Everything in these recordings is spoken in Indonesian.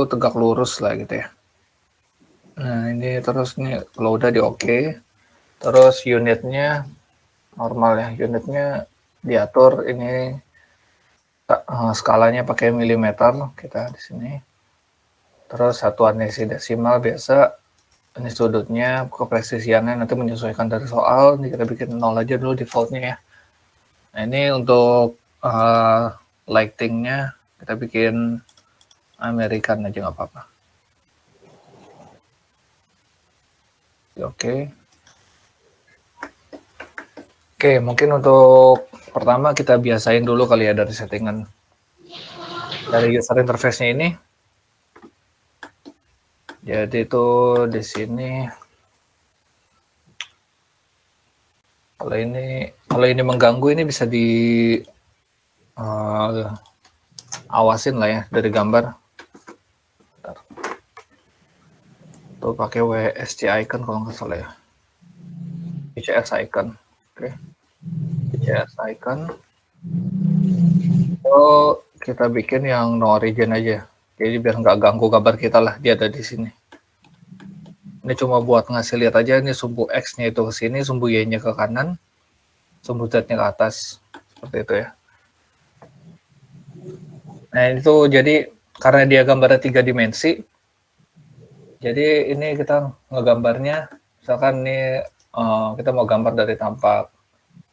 tegak lurus lah gitu ya. Nah ini terus nih kalau udah di oke, terus unitnya normal ya, unitnya diatur ini skalanya pakai milimeter kita di sini. Terus satuannya desimal biasa, ini sudutnya, kepresisiannya nanti menyesuaikan dari soal. Ini kita bikin 0 aja dulu defaultnya ya. Nah ini untuk lightingnya kita bikin American aja nggak apa-apa. Oke. Oke, mungkin untuk pertama kita biasain dulu kali ya dari settingan dari user interface-nya ini. Jadi itu di sini kalau ini mengganggu ini bisa di awasin lah ya dari gambar. Bentar. Tuh pakai WSC icon kalau nggak salah ya. WCS icon. Oke. WCS icon. Oh, kita bikin yang no origin aja. Jadi biar nggak ganggu gambar kita lah, dia ada di sini. Ini cuma buat ngasih lihat aja, ini sumbu X-nya itu ke sini, sumbu Y-nya ke kanan, sumbu Z-nya ke atas. Seperti itu ya. Nah itu jadi karena dia gambarnya 3 dimensi, jadi ini kita ngegambarnya, misalkan ini kita mau gambar dari tampak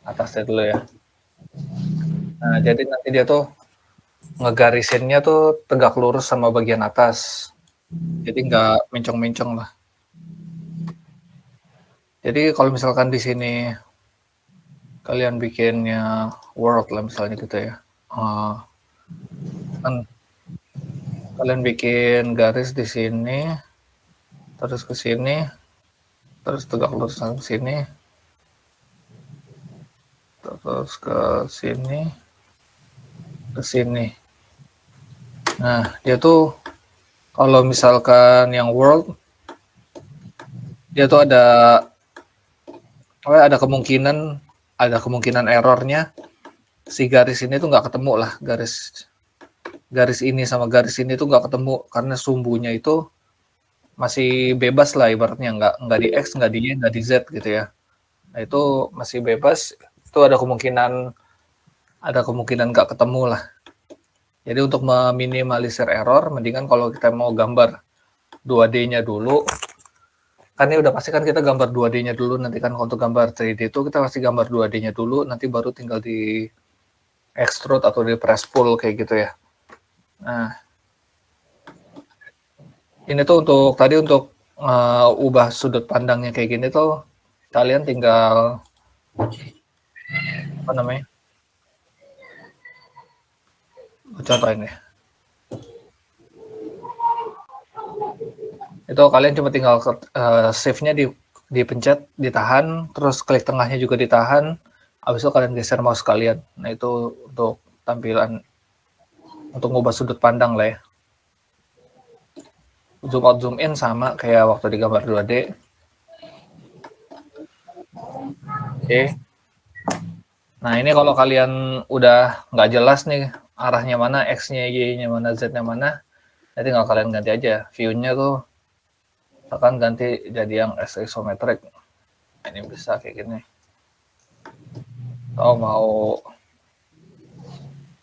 atasnya dulu ya. Nah jadi nanti dia tuh ngegarisinnya tuh tegak lurus sama bagian atas. Jadi nggak mencong-mencong lah. Jadi kalau misalkan di sini kalian bikinnya world lah misalnya gitu ya. Kan kalian bikin garis di sini, terus ke sini, terus tegak lurus ke sini, terus ke sini, ke sini. Nah, dia tuh kalau misalkan yang world, dia tuh ada kemungkinan errornya si garis ini tuh nggak ketemu lah, garis ini sama garis ini tuh nggak ketemu karena sumbunya itu masih bebas lah ibaratnya, nggak di X, nggak di Y, nggak di Z gitu ya. Nah itu masih bebas, itu ada kemungkinan nggak ketemu lah. Jadi untuk meminimalisir error, mendingan kalau kita mau gambar 2D-nya dulu, kan ini udah pasti kan kita gambar 2D-nya dulu, nanti kan untuk gambar 3D itu kita pasti gambar 2D-nya dulu, nanti baru tinggal di extrude atau di press pull kayak gitu ya. Nah, ini tuh untuk ubah sudut pandangnya kayak gini tuh, kalian tinggal apa namanya? Contohin ya. Itu kalian cuma tinggal save-nya dipencet, ditahan, terus klik tengahnya juga ditahan, habis itu kalian geser mouse kalian. Nah itu untuk tampilan, untuk ngubah sudut pandang lah ya. Zoom out, zoom in sama kayak waktu di gambar 2D. Oke. Nah ini kalau kalian udah nggak jelas nih arahnya mana, X-nya, Y-nya mana, Z-nya mana, nanti tinggal kalian ganti aja. View-nya tuh akan ganti jadi yang isometric. Ini bisa kayak gini. Atau mau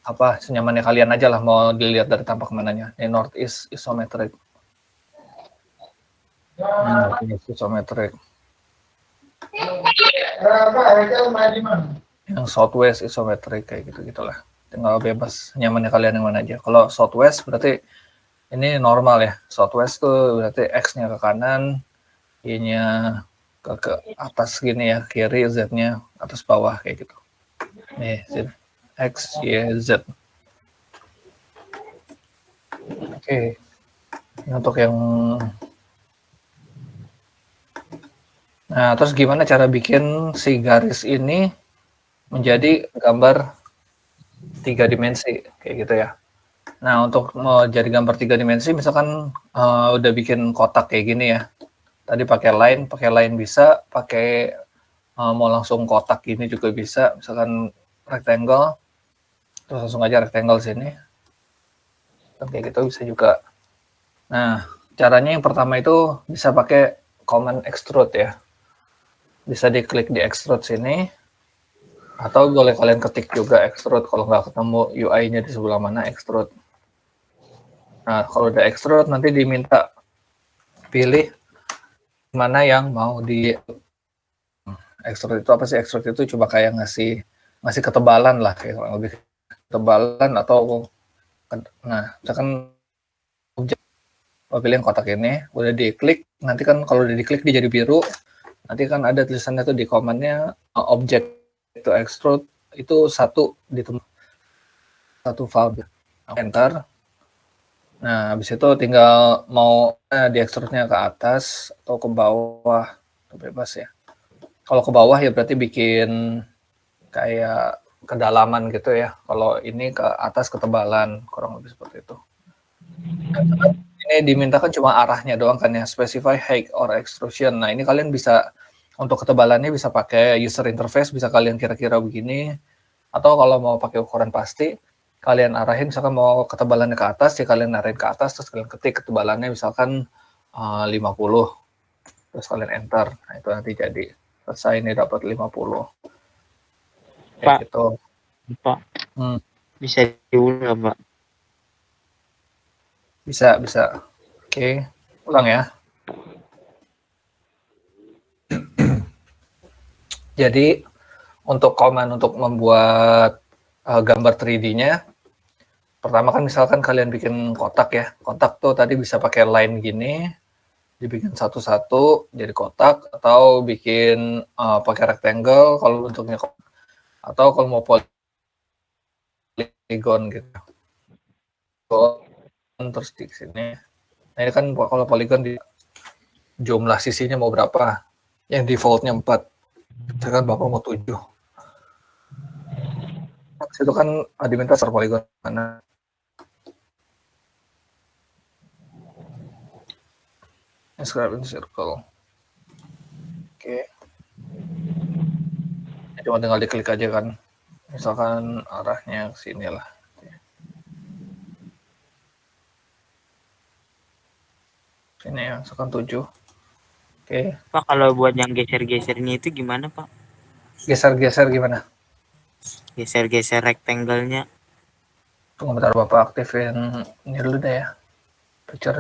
apa senyamannya kalian aja lah, mau dilihat dari tampak mananya. Ini northeast isometric. Northeast isometric. Yang southwest isometric kayak gitu-gitulah. Tinggal bebas nyamannya kalian yang mana aja. Kalau southwest berarti ini normal ya. Southwest tuh berarti X-nya ke kanan, Y-nya ke atas gini ya, kiri, Z-nya atas bawah kayak gitu. Nih, X, Y, Z. Oke. Ini untuk yang nah, terus gimana cara bikin si garis ini menjadi gambar 3 dimensi kayak gitu ya. Nah, untuk mau jadi gambar 3 dimensi misalkan udah bikin kotak kayak gini ya. Tadi pakai line bisa, pakai mau langsung kotak gini juga bisa, misalkan rectangle, terus langsung aja rectangle sini. Dan kayak gitu bisa juga. Nah, caranya yang pertama itu bisa pakai command extrude ya. Bisa diklik di extrude sini, atau boleh kalian ketik juga extrude kalau nggak ketemu UI-nya di sebelah mana extrude. Nah, kalau udah extrude nanti diminta pilih mana yang mau di extrude itu apa sih? Extrude itu coba kayak ngasih ketebalan lah, kayak lebih ketebalan atau misalkan objek, pilih yang kotak ini, udah diklik, nanti kan kalau udah diklik dia jadi biru, nanti kan ada tulisannya tuh di komennya object itu extrude itu satu file, enter. Nah, habis itu tinggal mau di extrude-nya ke atas atau ke bawah, bebas ya. Kalau ke bawah ya berarti bikin kayak kedalaman gitu ya. Kalau ini ke atas ketebalan, kurang lebih seperti itu. Ini dimintakan cuma arahnya doang kan ya, specify height or extrusion. Nah, ini kalian bisa untuk ketebalannya bisa pakai user interface, bisa kalian kira-kira begini. Atau kalau mau pakai ukuran pasti, kalian arahin misalkan mau ketebalannya ke atas, ya kalian arahin ke atas, terus kalian ketik ketebalannya misalkan 50. Terus kalian enter. Nah, itu nanti jadi selesai ini dapat 50. Kayak Pak, gitu. Pak, bisa diulang, Pak? Bisa. Oke, ulang ya. Jadi untuk command untuk membuat gambar 3D-nya, pertama kan misalkan kalian bikin kotak ya. Kotak tuh tadi bisa pakai line gini, dibikin satu-satu jadi kotak, atau bikin pakai rectangle kalau bentuknya, atau kalau mau polygon gitu. Terus di sini. Nah, ini kan kalau polygon di jumlah sisinya mau berapa? Yang defaultnya 4. Misalkan Bapak mau 7. Itu kan diminta polygon mana? Describe in circle. Oke. Cuma tinggal diklik aja kan. Misalkan arahnya ke sini lah. Sini ya, misalkan 7. Oke. Pak, kalau buat yang geser-gesernya itu gimana, Pak? Geser-geser gimana? Geser-geser rectangle-nya. Tunggu bentar Bapak aktifin ini dulu deh ya. Picture.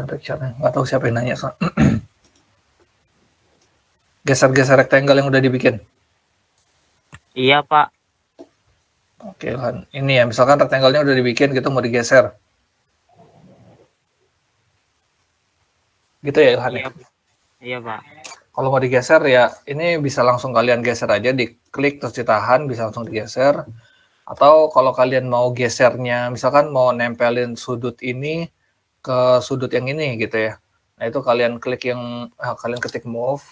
Nggak tahu siapa yang nanya. So. Geser-geser rectangle yang udah dibikin. Iya, Pak. Oke kan. Ini ya, misalkan rectangle-nya udah dibikin gitu mau digeser. Gitu ya Ilhan ya? Iya, Pak. Kalau mau digeser ya ini bisa langsung kalian geser aja, diklik terus ditahan bisa langsung digeser. Atau kalau kalian mau gesernya misalkan mau nempelin sudut ini ke sudut yang ini gitu ya. Nah, itu kalian klik kalian ketik move,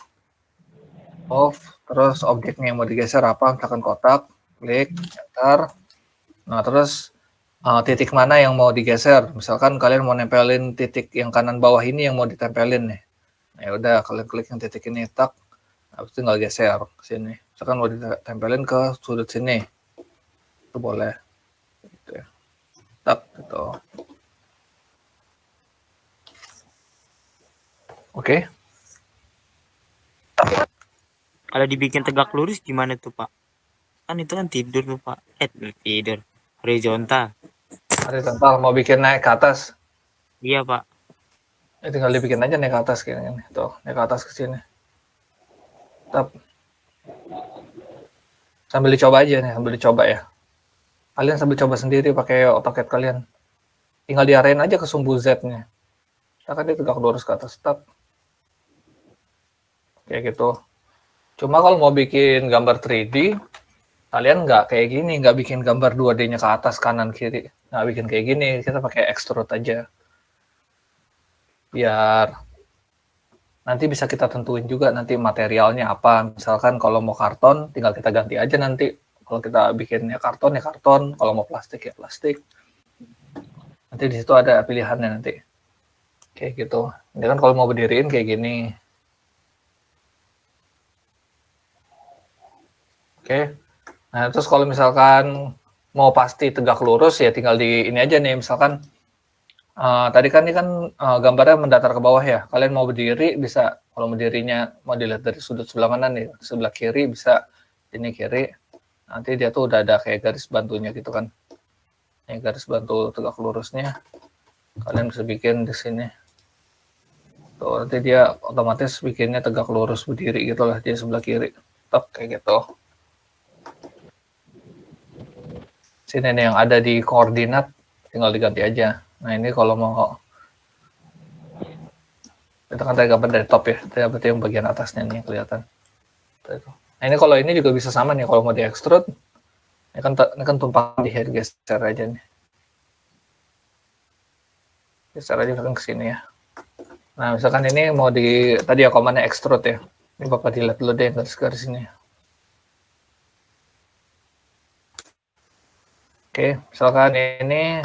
terus objeknya yang mau digeser apa, misalkan kotak, klik, enter. Nah, terus titik mana yang mau digeser. Misalkan kalian mau nempelin titik yang kanan bawah ini yang mau ditempelin nih. Nah, ya udah kalian klik yang titik ini, tak. Habis itu tinggal geser ke sini. Misalkan mau ditempelin ke sudut sini. Itu boleh. Gitu ya. Tak, gitu. Oke. Kalau dibikin tegak lurus gimana tuh, Pak? Kan itu kan tidur tuh, Pak. Tidur. Horizontal. Horizontal mau bikin naik ke atas. Iya, Pak. Ya, tinggal dibikin aja naik ke atas kayak gini. Tuh, naik ke atas ke sini. Tap. Sambil dicoba aja nih, sambil dicoba ya. Kalian sambil coba sendiri pakai AutoCAD kalian. Tinggal diarahin aja ke sumbu Z-nya. Kan dia tegak lurus ke atas. Tap. Kayak gitu. Cuma kalau mau bikin gambar 3D, kalian nggak kayak gini, nggak bikin gambar 2D-nya ke atas, kanan, kiri. Nggak bikin kayak gini, kita pakai extrude aja. Biar nanti bisa kita tentuin juga nanti materialnya apa. Misalkan kalau mau karton, tinggal kita ganti aja nanti. Kalau kita bikinnya karton, ya karton. Kalau mau plastik, ya plastik. Nanti di situ ada pilihannya nanti. Kayak gitu. Ini kan kalau mau berdiriin kayak gini. Oke. Nah, terus kalau misalkan mau pasti tegak lurus, ya tinggal di ini aja nih. Misalkan Tadi kan ini kan gambarnya mendatar ke bawah ya. Kalian mau berdiri bisa, kalau berdirinya mau dilihat dari sudut sebelah mana nih, sebelah kiri bisa, ini kiri. Nanti dia tuh udah ada kayak garis bantunya gitu kan. Ini garis bantu tegak lurusnya. Kalian bisa bikin di sini. Tuh, nanti dia otomatis bikinnya tegak lurus berdiri gitu lah di sebelah kiri. Tok, kayak gitu. Sini nih yang ada di koordinat, tinggal diganti aja. Nah ini kalau mau itu kan tadi gambar dari top ya, itu berarti yang bagian atasnya nih kelihatan. Nah ini kalau ini juga bisa sama nih, kalau mau di extrude, ini kan tumpang di head, geser aja nih. Geser aja kan ke sini ya. Nah misalkan ini mau di, tadi ya komannya extrude ya. Ini Bapak dilihat dulu deh garis-garis ini. Oke, misalkan ini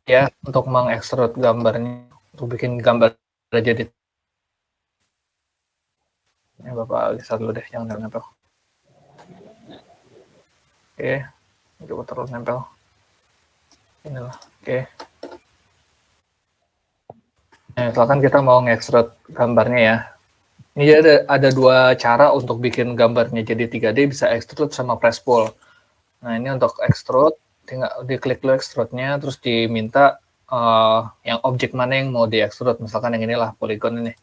ya untuk mengekstrut gambarnya, untuk bikin gambar jadi. Ini Bapak geser dulu deh, jangan nempel. Oke, coba terus nempel. Inilah, oke. Nah, misalkan kita mau ngekstrut gambarnya ya. Ini ada dua cara untuk bikin gambarnya jadi 3D, bisa extrude sama press pull. Nah, ini untuk extrude, tinggal diklik dulu extrude-nya, terus diminta yang objek mana yang mau di extrude. Misalkan yang inilah, polygon ini.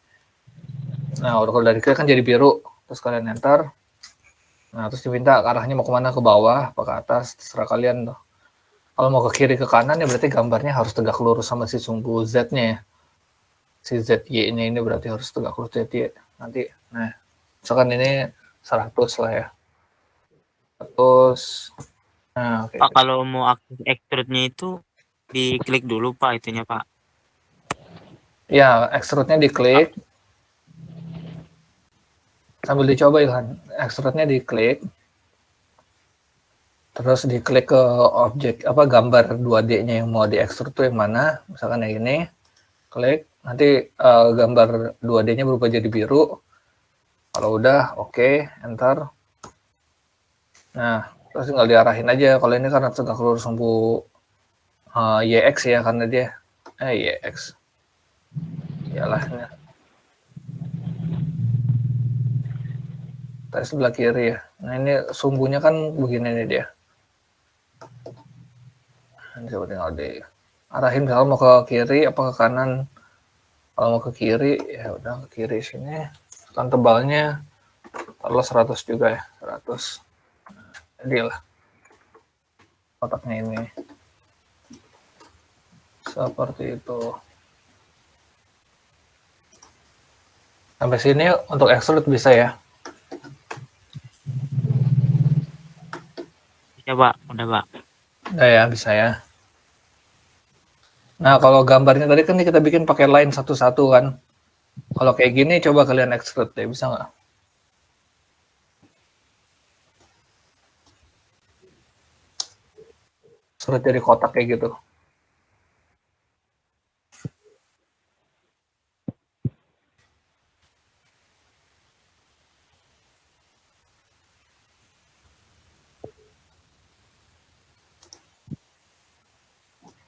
Nah, kalau dari klik kan jadi biru, terus kalian enter. Nah, terus diminta arahnya mau kemana, ke bawah, apa ke atas, terserah kalian tuh. Kalau mau ke kiri, ke kanan, ya berarti gambarnya harus tegak lurus sama si sumbu Z-nya ya. Si ZY-nya ini berarti harus tegak lurus ZY. Nanti, nah, misalkan ini 100 lah ya. 100. Nah, oke. Pak, kalau mau aktif extrude-nya itu diklik dulu Pak itunya Pak. Ya, extrude-nya diklik. Sambil dicoba Ilhan. Extrude-nya diklik. Terus diklik ke objek, apa gambar 2D-nya yang mau diekstrud tuh yang mana. Misalkan yang ini. Klik. Nanti gambar 2D-nya berubah jadi biru. Kalau udah, oke, enter. Nah, terus tinggal diarahin aja. Kalau ini karena tegak lurus sumbu YX ya, karena dia YX. Iyalah. Tadi sebelah kiri ya. Nah ini sumbunya kan begini nih dia. Ini coba tinggal diarahin, misalnya mau ke kiri apa ke kanan. Kalau mau ke kiri, ya udah ke kiri sini. Kan tebalnya taruhlah 100 juga ya, 100. Jadi lah kotaknya ini. Seperti itu. Sampai sini untuk extrude bisa ya. Bisa Pak, udah Pak. Udah ya, bisa ya. Nah, kalau gambarnya tadi kan kita bikin pakai line satu-satu kan. Kalau kayak gini, coba kalian extrude deh, bisa nggak? Extrude jadi kotak kayak gitu.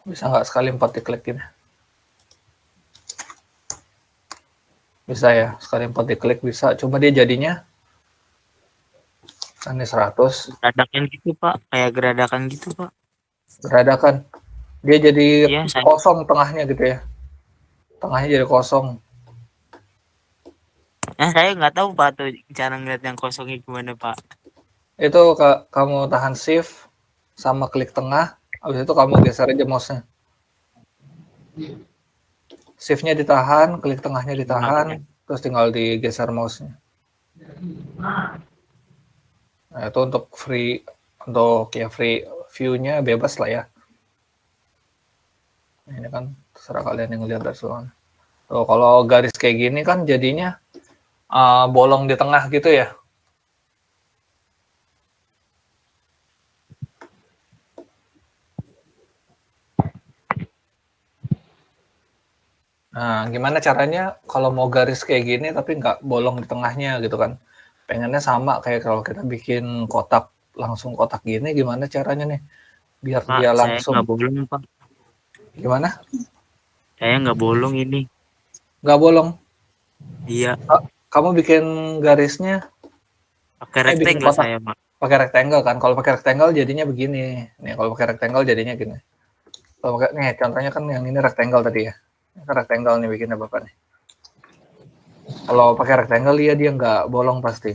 Bisa nggak sekali 4 diklik gini? Bisa ya, sekali 4 diklik bisa. Cuma dia jadinya kan ini 100. Geradakan gitu Pak, kayak geradakan gitu Pak. Geradakan. Dia jadi Iya, saya kosong tengahnya gitu ya. Tengahnya jadi kosong. saya nggak tahu Pak tuh cara ngeliat yang kosongnya gimana Pak. Itu kamu tahan shift sama klik tengah, habis itu kamu geser aja mouse-nya. Shift-nya ditahan, klik tengahnya ditahan, terus tinggal digeser mouse-nya. Nah, itu untuk free view-nya bebas lah ya. Ini kan terserah kalian yang lihat dari sana. Tuh, kalau garis kayak gini kan jadinya bolong di tengah gitu ya. Nah, gimana caranya kalau mau garis kayak gini tapi nggak bolong di tengahnya gitu kan? Pengennya sama kayak kalau kita bikin kotak, langsung kotak gini, gimana caranya nih? Biar Pak, dia saya langsung. nggak bolong Pak. Gimana? Saya nggak bolong ini. Nggak bolong. Iya, Kamu bikin garisnya, pakai bikin rectangle kotak saya, Mak. pakai rectangle kan. Kalau pakai rectangle jadinya begini. Nih, kalau pakai rectangle jadinya gini. Kalau pakai nih contohnya kan yang ini rectangle tadi ya. Ini kan rectangle nih bikinnya Bapak nih. Kalau pakai rectangle dia nggak bolong pasti.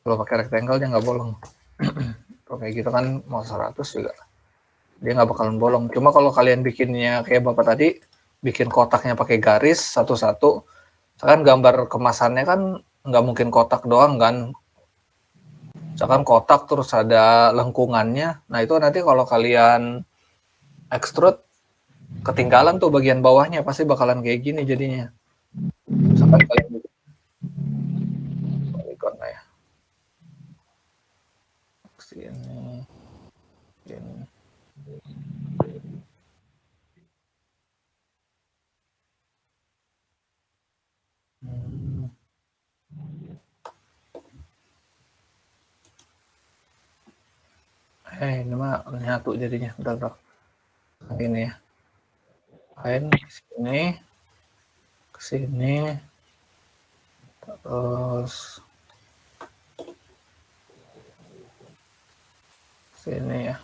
Kalau pakai rectangle dia nggak bolong. Kalau kayak gitu kan mau 100 juga dia nggak bakalan bolong. Cuma kalau kalian bikinnya kayak Bapak tadi, bikin kotaknya pakai garis satu-satu, kan gambar kemasannya kan nggak mungkin kotak doang kan. Misalkan kotak terus ada lengkungannya, nah itu nanti kalau kalian extrude, ketinggalan tuh bagian bawahnya, pasti bakalan kayak gini jadinya. Misalkan kalian bikin polygon ya, sini, sini. Ini mah nyatu jadinya, udah ini ya. Sini, ke sini, terus sini ya,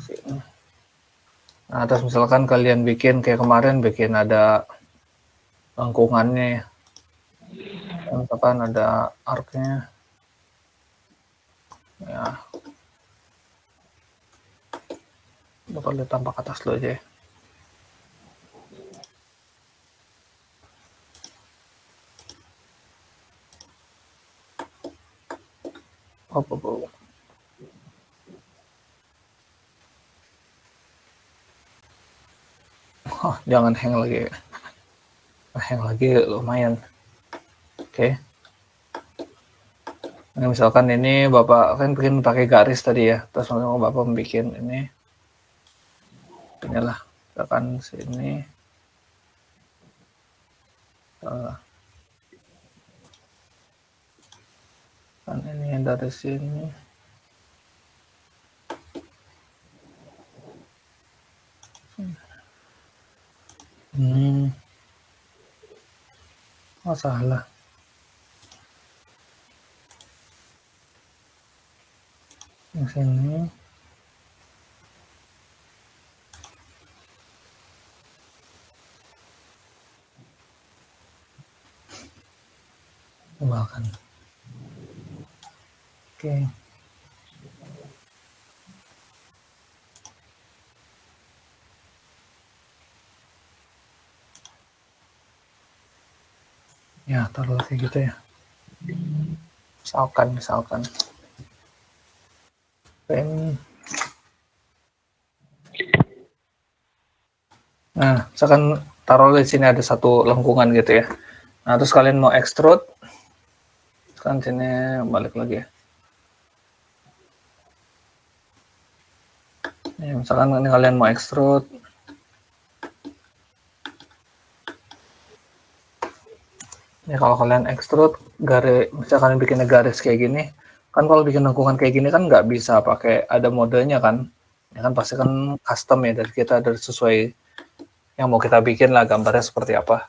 sini. Nah, terus misalkan kalian bikin kayak kemarin, bikin ada lengkungannya ya. Misalkan ada arcnya, ya. Bakal ditambah ke atas dulu aja ya. Oh. Oh, jangan hang lagi. Hang lagi lumayan. Oke. Nah, misalkan ini Bapak kan bikin pakai garis tadi ya. Terus mau Bapak bikin inilah. Misalkan sini. Kan ini dari sini. Oh, salah. Yang sini. Kembangkan. Oke. Ya, taruh kayak gitu ya. Misalkan. Nah, misalkan taruh di sini ada satu lengkungan gitu ya. Nah, terus kalian mau extrude, kan sini balik lagi ya. Misalkan ini kalian mau extrude, ya kalau kalian extrude garis, misalkan bikinnya garis kayak gini, kan kalau bikin lengkungan kayak gini kan nggak bisa pakai ada modenya kan, ya kan pasti kan custom ya dari kita, dari sesuai yang mau kita bikin lah gambarnya seperti apa.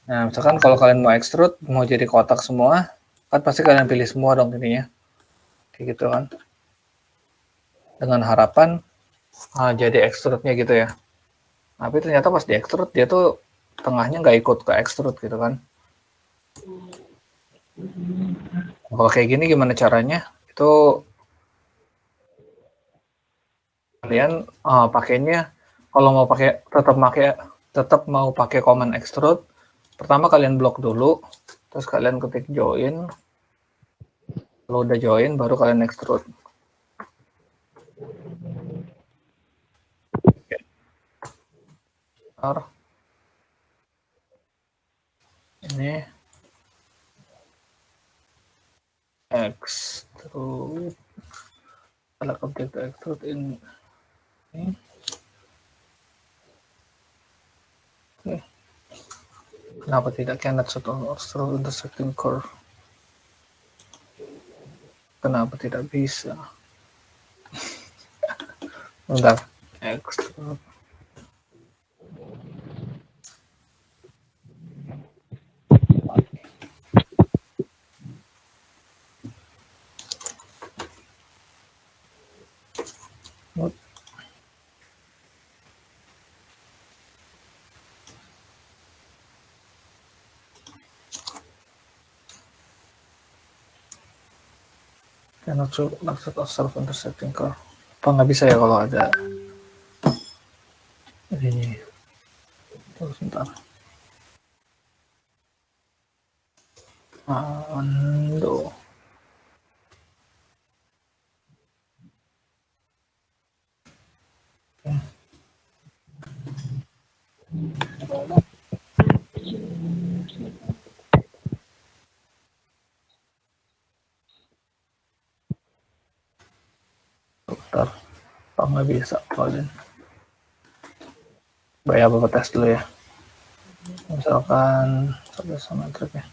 Nah misalkan kalau kalian mau extrude, mau jadi kotak semua, kan pasti kalian pilih semua dong ininya, kayak gitu kan, dengan harapan jadi extrude-nya gitu ya. Tapi ternyata pas di extrude dia tuh tengahnya nggak ikut ke extrude gitu kan. Kalau kayak gini gimana caranya? Itu kalian pakainya, kalau mau pakai tetap mau pakai command extrude, pertama kalian blok dulu, terus kalian ketik join, kalau udah join baru kalian extrude. Ini extrude, select object to extrude ini. Okay. Kenapa tidak cannot shoot or through intersecting curve? Kenapa tidak bisa? Bentar, extrude. Cannot show access of self intersecting curve. Apa nggak bisa ya kalau ada ini? Terus sebentar. Ando. Bentar. Apa nggak bisa Colin? Bayar apa tes dulu ya. Misalkan satu sama trip ya.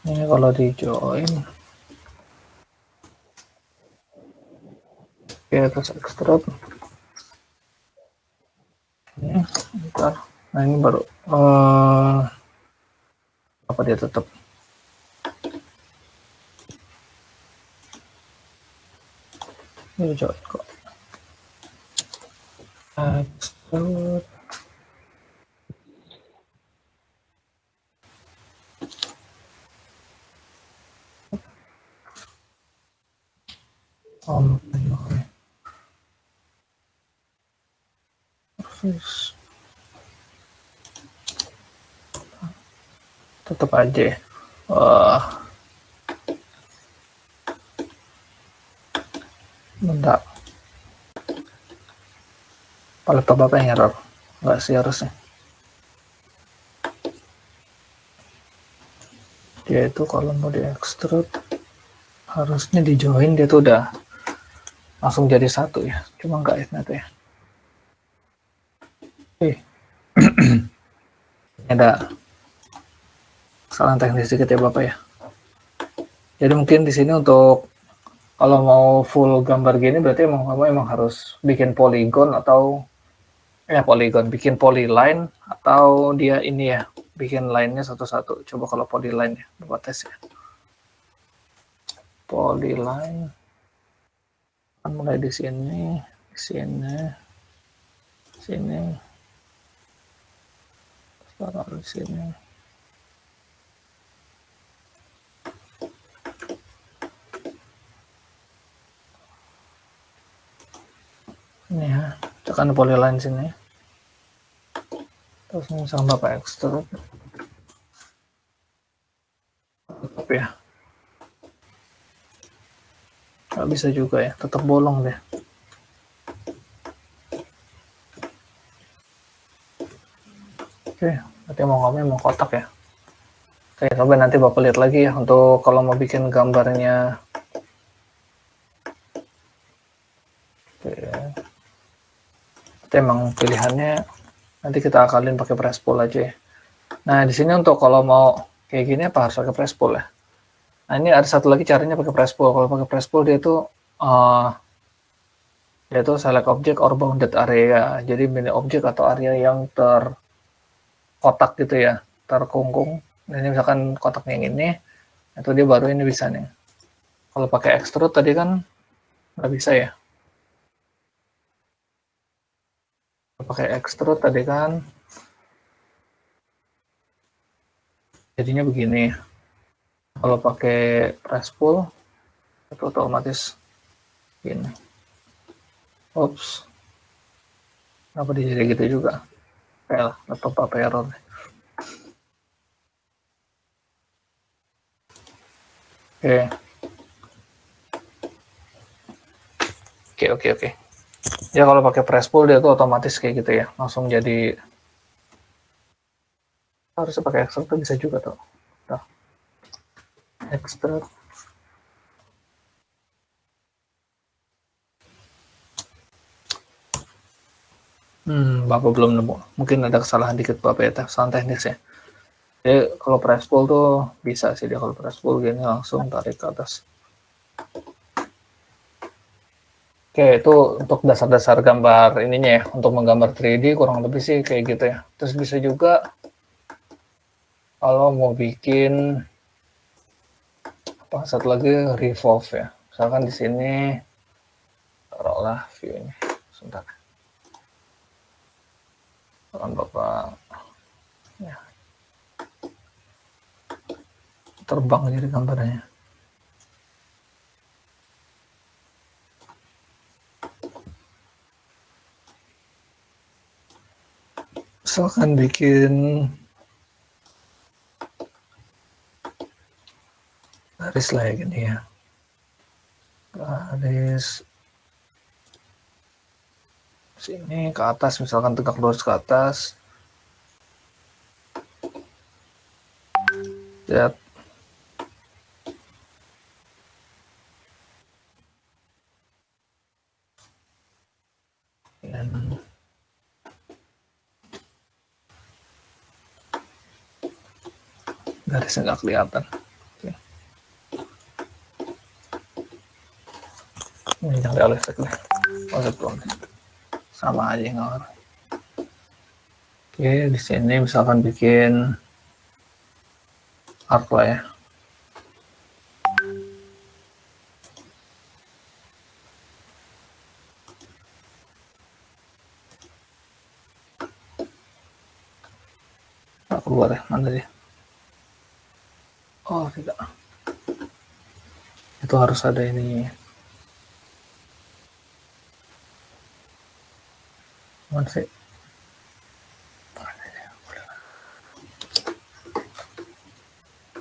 Ini kalau di join, oke terus extrude. Ini, bentar. Nah ini baru apa dia tetap? Ini join kok. Extrude. Oke. Terus tetap aja. Bentar. Laptop apa yang error? Nggak sih harusnya. Dia itu kalau mau di extrude harusnya di join dia tuh udah langsung jadi satu ya. Cuma nggak ya ternyata ya. Ada kesalahan teknis sedikit ya Bapak ya. Jadi mungkin di sini untuk kalau mau full gambar gini berarti emang harus bikin polygon atau polygon, bikin polyline atau dia ini ya, bikin line-nya satu-satu. Coba kalau polyline ya, buat tes ya. Polyline kan mulai di sini, di sini, sini, taruh di sini. Ini ya, tekan polyline sini. Terus misalkan Bapak extrude. Tetap ya. Nggak bisa juga ya, tetap bolong deh. Oke, berarti mau ngomongnya mau kotak ya. Oke, coba nanti Bapak lihat lagi ya untuk kalau mau bikin gambarnya. Oke. Itu emang pilihannya nanti kita akalin pakai press pull aja ya. Nah, di sini untuk kalau mau kayak gini apa harus pakai press pull ya? Nah, ini ada satu lagi caranya pakai press pull. Kalau pakai press pull dia tuh select object or bounded area. Jadi milih objek atau area yang terkotak gitu ya, terkungkung. Nah, ini misalkan kotaknya yang ini, itu dia baru ini bisa nih. Kalau pakai extrude tadi kan nggak bisa ya. Pakai extrude tadi kan jadinya begini. Kalau pakai press pull itu otomatis gini. Oops. Kenapa dia jadi gitu juga? Fail, laptop apa error. Oke. Ya kalau pakai press pull dia tuh otomatis kayak gitu ya. Langsung jadi harusnya pakai extrude bisa juga tuh. Tuh. Extrude. Bapak belum nemu. Mungkin ada kesalahan dikit Bapak ya, kesalahan teknis ya. Jadi kalau press pull tuh bisa sih dia kalau press pull gini langsung tarik ke atas. Oke, itu untuk dasar-dasar gambar ininya ya. Untuk menggambar 3D kurang lebih sih kayak gitu ya. Terus bisa juga kalau mau bikin apa satu lagi revolve ya. Misalkan di sini taruhlah view ini. Sebentar. Misalkan Bapak ya, terbang jadi gambarnya. Misalkan bikin garis lah ya gini ya. Garis sini ke atas, misalkan tegak lurus ke atas. Lihat. Dan garisnya nggak kelihatan. Ini jangan dialih-alih deh. Sama aja nggak. Oke, di sini misalkan bikin arc lah ya. Nggak keluar ya, mana dia? Oh tidak. Itu harus ada ini. Mana sih?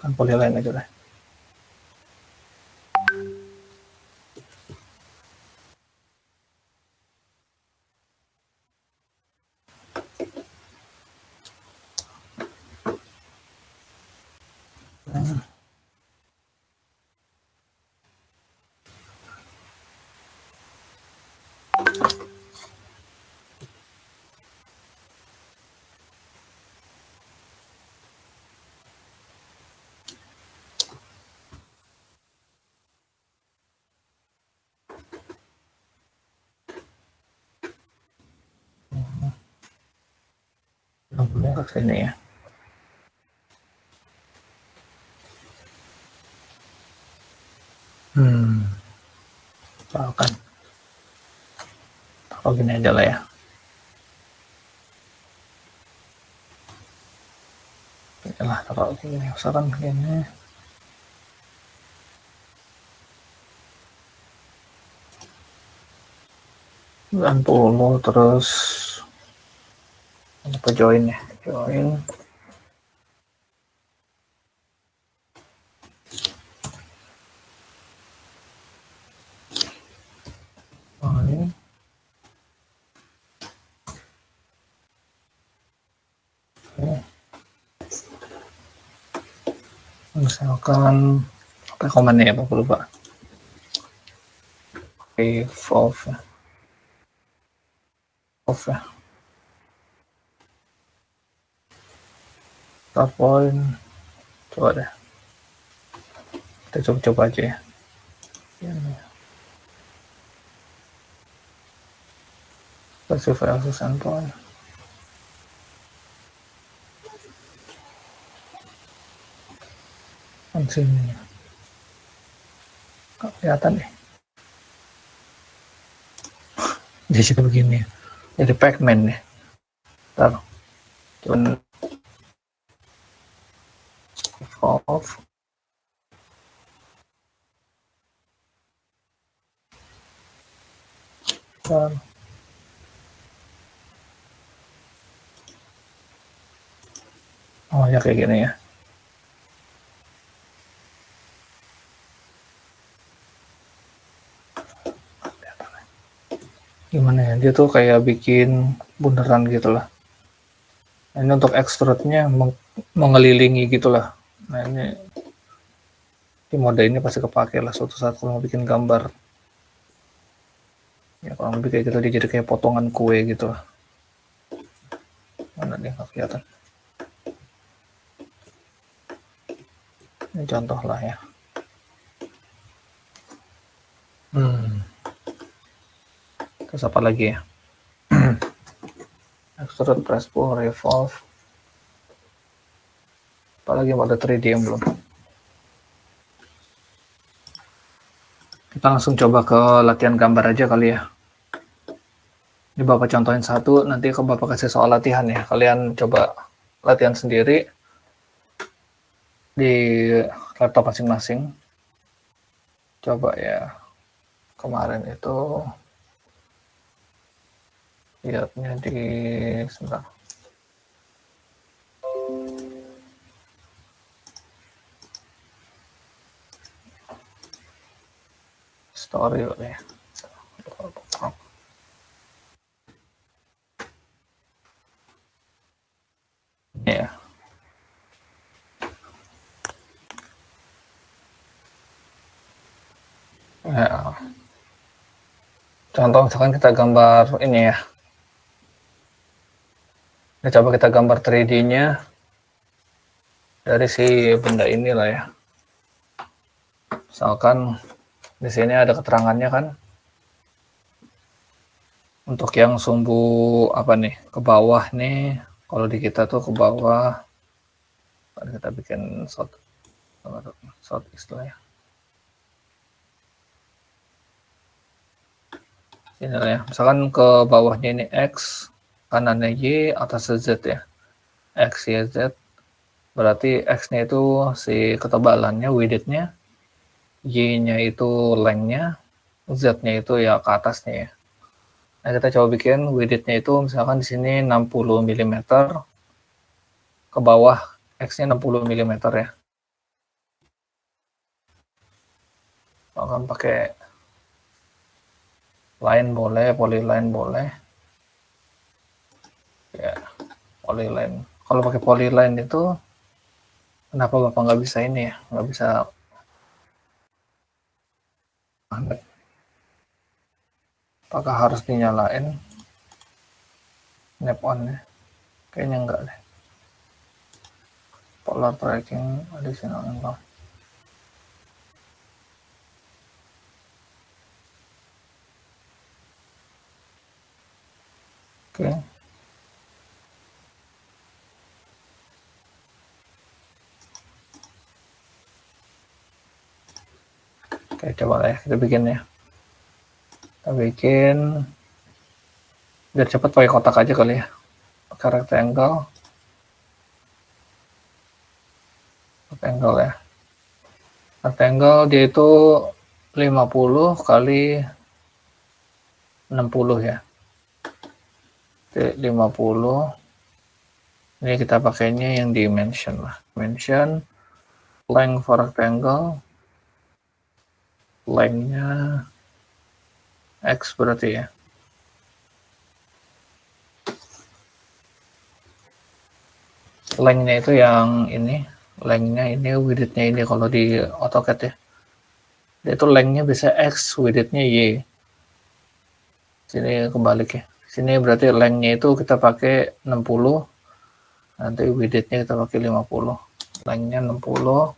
Kan polyline aja deh. Ke sini ya. Misalkan taruh gini aja lah ya. Inilah taruh gini, misalkan gini. Dan puluh terus apa join ya, join. Ini misalkan apa komannya ya, aku lupa. Off ya. Start point. Coba deh. Kita coba aja ya. Specify access endpoint. Kan sini. Nggak kelihatan deh. Di situ begini. Jadi Pac-Man nih. Ntar. Cuman off. Ntar. Oh ya kayak gini ya. Gimana ya, dia tuh kayak bikin bundaran gitu lah. Nah, ini untuk extrude-nya mengelilingi gitu lah. Nah ini di mode ini pasti kepake lah suatu saat kalau mau bikin gambar. Ya kalau lebih kayak gitu, dia jadi kayak potongan kue gitu lah. Mana dia nggak kelihatan. Ini contoh lah ya. Terus apa lagi ya? Extrude, press pull, revolve. Apalagi mode 3D yang belum. Kita langsung coba ke latihan gambar aja kali ya. Ini Bapak contohin satu, nanti ke Bapak kasih soal latihan ya. Kalian coba latihan sendiri di laptop masing-masing. Coba ya. Kemarin itu lihatnya di sebentar. story ya. Ya. Ya. Contoh misalkan kita gambar ini ya. Ini coba kita gambar 3D-nya dari si benda inilah ya. Misalkan di sini ada keterangannya kan. Untuk yang sumbu apa nih ke bawah nih, kalau di kita tuh ke bawah, kita bikin short istilah ya. Ini ya, misalkan ke bawahnya ini X, kanannya Y, atasnya Z ya. X, Y, Z. Berarti X-nya itu si ketebalannya, width-nya, Y-nya itu length-nya, Z-nya itu ya ke atasnya ya. Nah, kita coba bikin width-nya itu misalkan di sini 60 mm, ke bawah X-nya 60 mm ya. Akan pakai line boleh, polyline boleh. Ya, polyline. Kalau pakai polyline itu kenapa Bapak nggak bisa ini ya? Nggak bisa apakah harus dinyalain snap on ya? Kayaknya enggak deh. Polar tracking additional angle. Oke. Oke, coba ya kita bikin ya. Kita bikin biar cepat pakai kotak aja kali ya. Pakai rectangle. Rectangle ya. Rectangle dia itu 50 kali 60 ya. Oke, 50. Ini kita pakainya yang dimension lah. Dimension length for rectangle. Length-nya X berarti ya. Length-nya itu yang ini. Length-nya ini, width-nya ini kalau di AutoCAD ya. Dia itu length-nya bisa X, width-nya Y. Sini kebalik ya. Sini berarti length-nya itu kita pakai 60. Nanti width-nya kita pakai 50. Length-nya 60.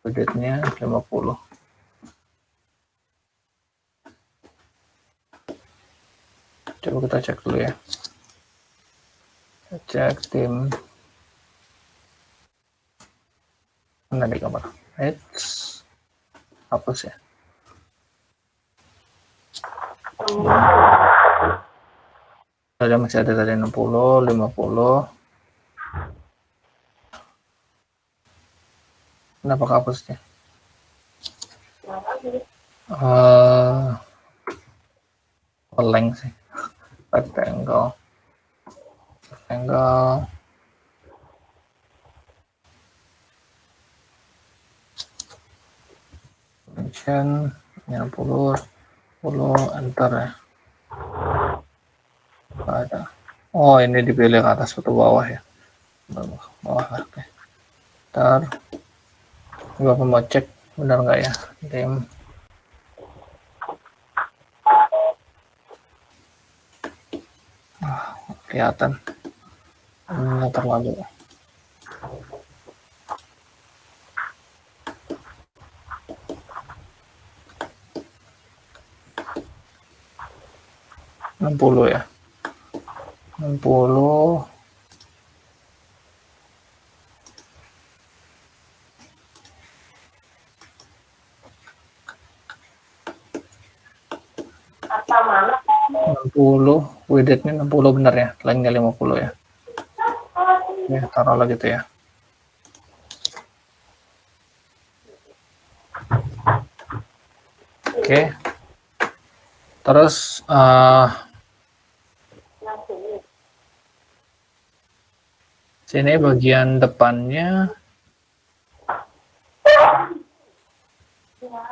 Width-nya 50. Coba kita cek dulu ya. Kita cek tim. Mana di gambar? Hapus ya. Ada masih ada tadi 60, 50. Kenapa hapusnya? Length sih. Rectangle. Dimension 60, 10, enter ya. Ada. Oh, ini dipilih ke atas atau bawah ya. Bawah, oke. Ntar Bapak mau cek benar nggak ya tim. Kelihatan ini terlalu 60 ya. 60. Width-nya 60 benar ya, length-nya 50 ya. Oke, taruhlah gitu ya. Oke. Terus sini bagian depannya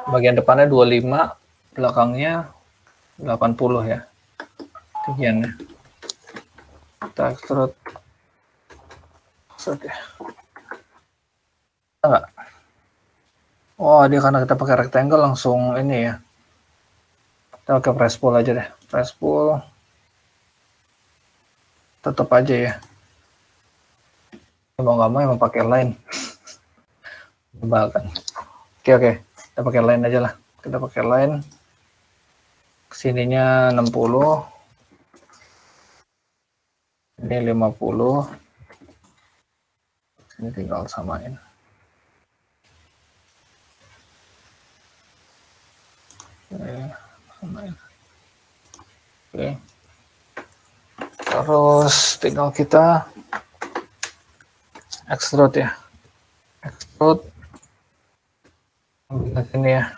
bagian depannya 25, belakangnya 80 ya tinggiannya. Kita extrude ya. Enggak. Oh, dia karena kita pakai rectangle langsung ini ya. Kita pakai press pull aja deh. Press pull. Tetap aja ya. Mau nggak mau emang pakai line. Kan. Oke. Kita pakai line aja lah. Kita pakai line. Kesininya 60. Ini 50. Ini tinggal samain. Oke. Terus tinggal kita extrude ya. Extrude. Ambil sini ya.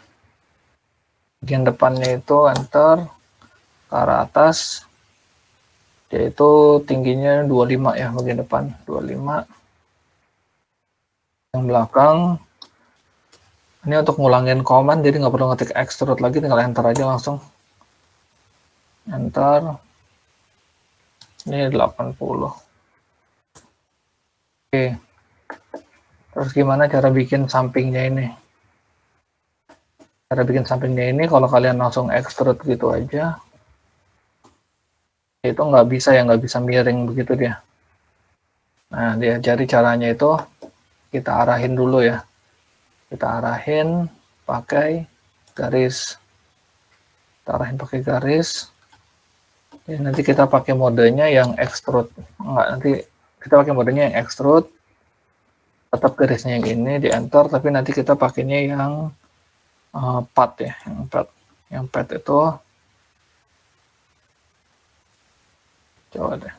Bagian depannya itu enter ke arah atas. Yaitu tingginya 25 ya bagian depan. 25. Yang belakang. Ini untuk ngulangin command, jadi nggak perlu ngetik extrude lagi, tinggal enter aja langsung. Enter. Ini 80. Oke. Terus gimana cara bikin sampingnya ini? Cara bikin sampingnya ini, kalau kalian langsung extrude gitu aja, itu nggak bisa ya, nggak bisa miring begitu dia. Nah, dia cari caranya itu, kita arahin dulu ya. Kita arahin pakai garis. Kita arahin pakai garis. Ya, nanti kita pakai modenya yang extrude. Enggak, nanti kita pakai modenya yang extrude. Tetap garisnya yang ini di enter, tapi nanti kita pakainya yang pad ya, yang pad itu coba deh.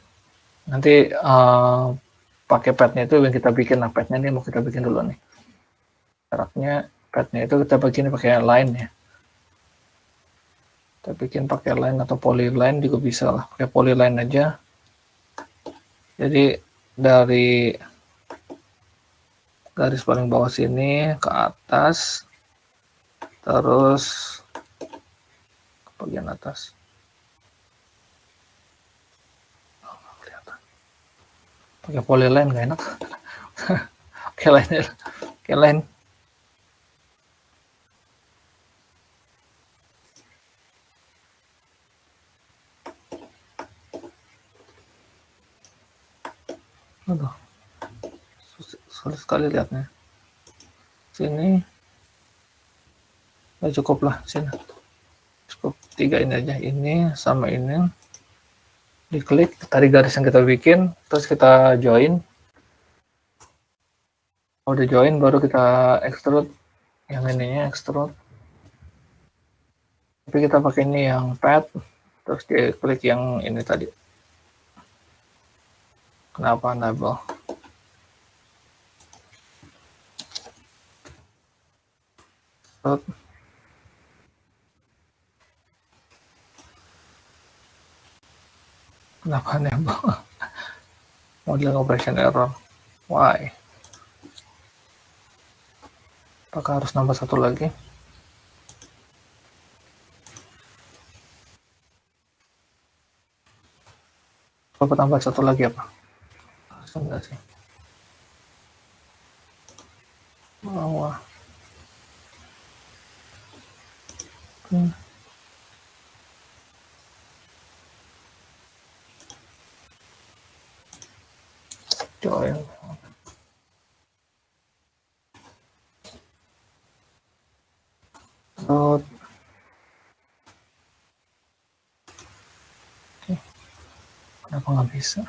Nanti pakai padnya itu yang kita bikin, nah padnya ini mau kita bikin dulu nih. Jaraknya padnya itu kita bikin pakai line ya. Kita bikin pakai line atau polyline juga bisa lah, pakai polyline aja. Jadi dari garis paling bawah sini ke atas, terus ke bagian atas. Pakai polyline nggak enak. Oke, line. Oke, line. Aduh, sulit sekali lihatnya. Sini, ya cukup lah sini. Cukup 3 ini aja, ini sama ini. Diklik, tarik garis yang kita bikin, terus kita join. Kalau udah join, baru kita extrude. Yang ininya extrude. Tapi kita pakai ini yang pad, terus diklik yang ini tadi. Kenapa enable? Kenapa enable? Modeling operation error. Why? Apakah harus nambah satu lagi? Coba tambah satu lagi apa? Enggak sih. Bawah. Join. Root. Kenapa nggak bisa?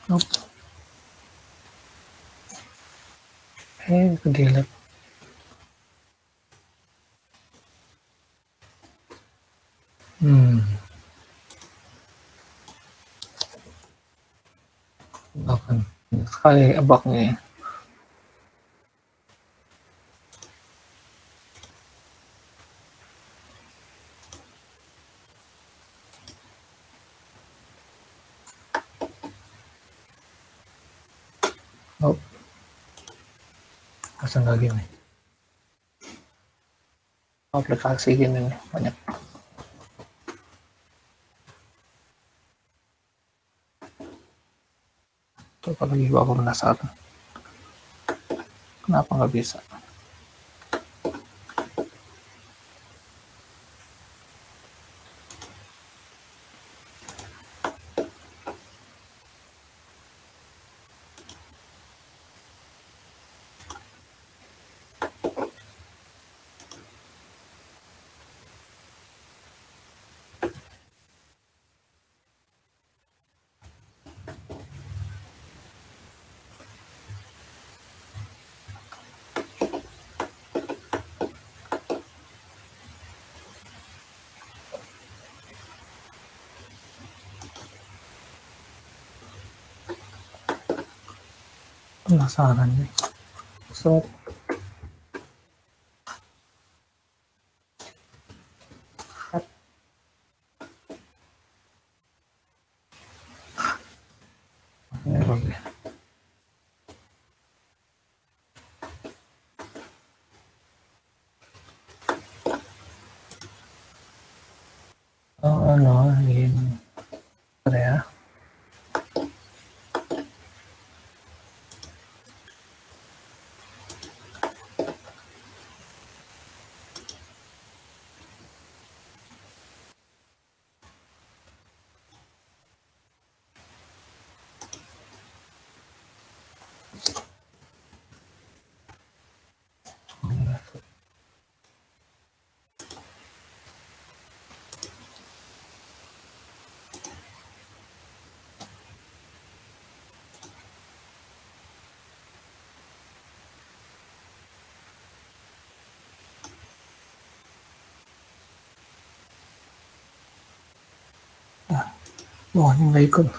Nope. Ke delete. Bahkan sekali bugnya. Nope. masa nggak gini aplikasi gini nih banyak. Coba lagi gua penasaran kenapa nggak bisa. Penasaran nih. So, ini lagi. Oh, no, ini. Bentar ya. Wah, ini nggak ikut.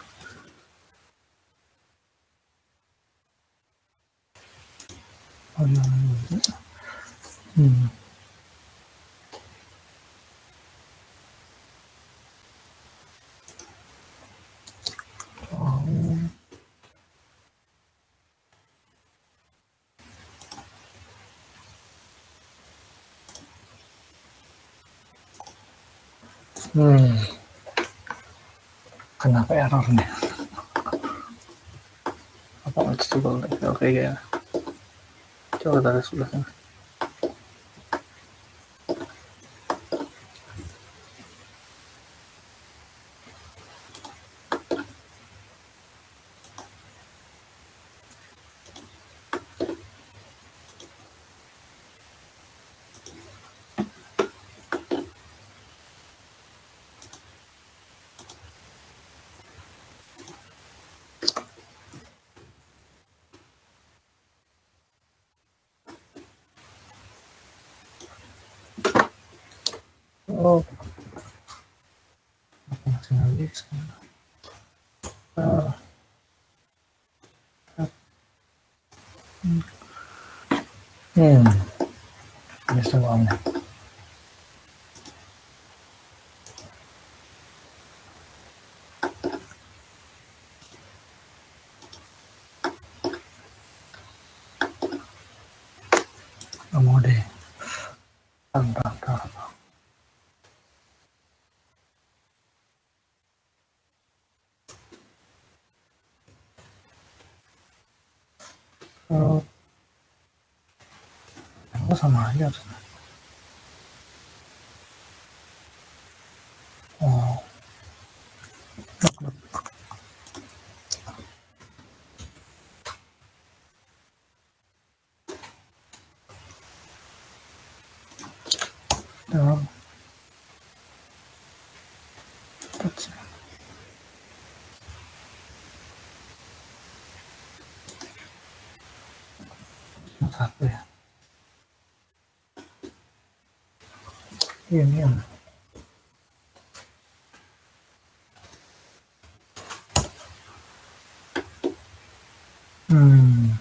Oh, no. Hmm. Oh. Hmm. Kenapa error nih? Apa harus coba lagi? Oke ya. Coba dari sebelah sana. Oh, masih nggak bisa. Ah, hmm. Ini semuanya. Nggak mau deh. Tar. Oh, oh, sama aja. Oh, ya. Satu ya. Ini yang. Hmm.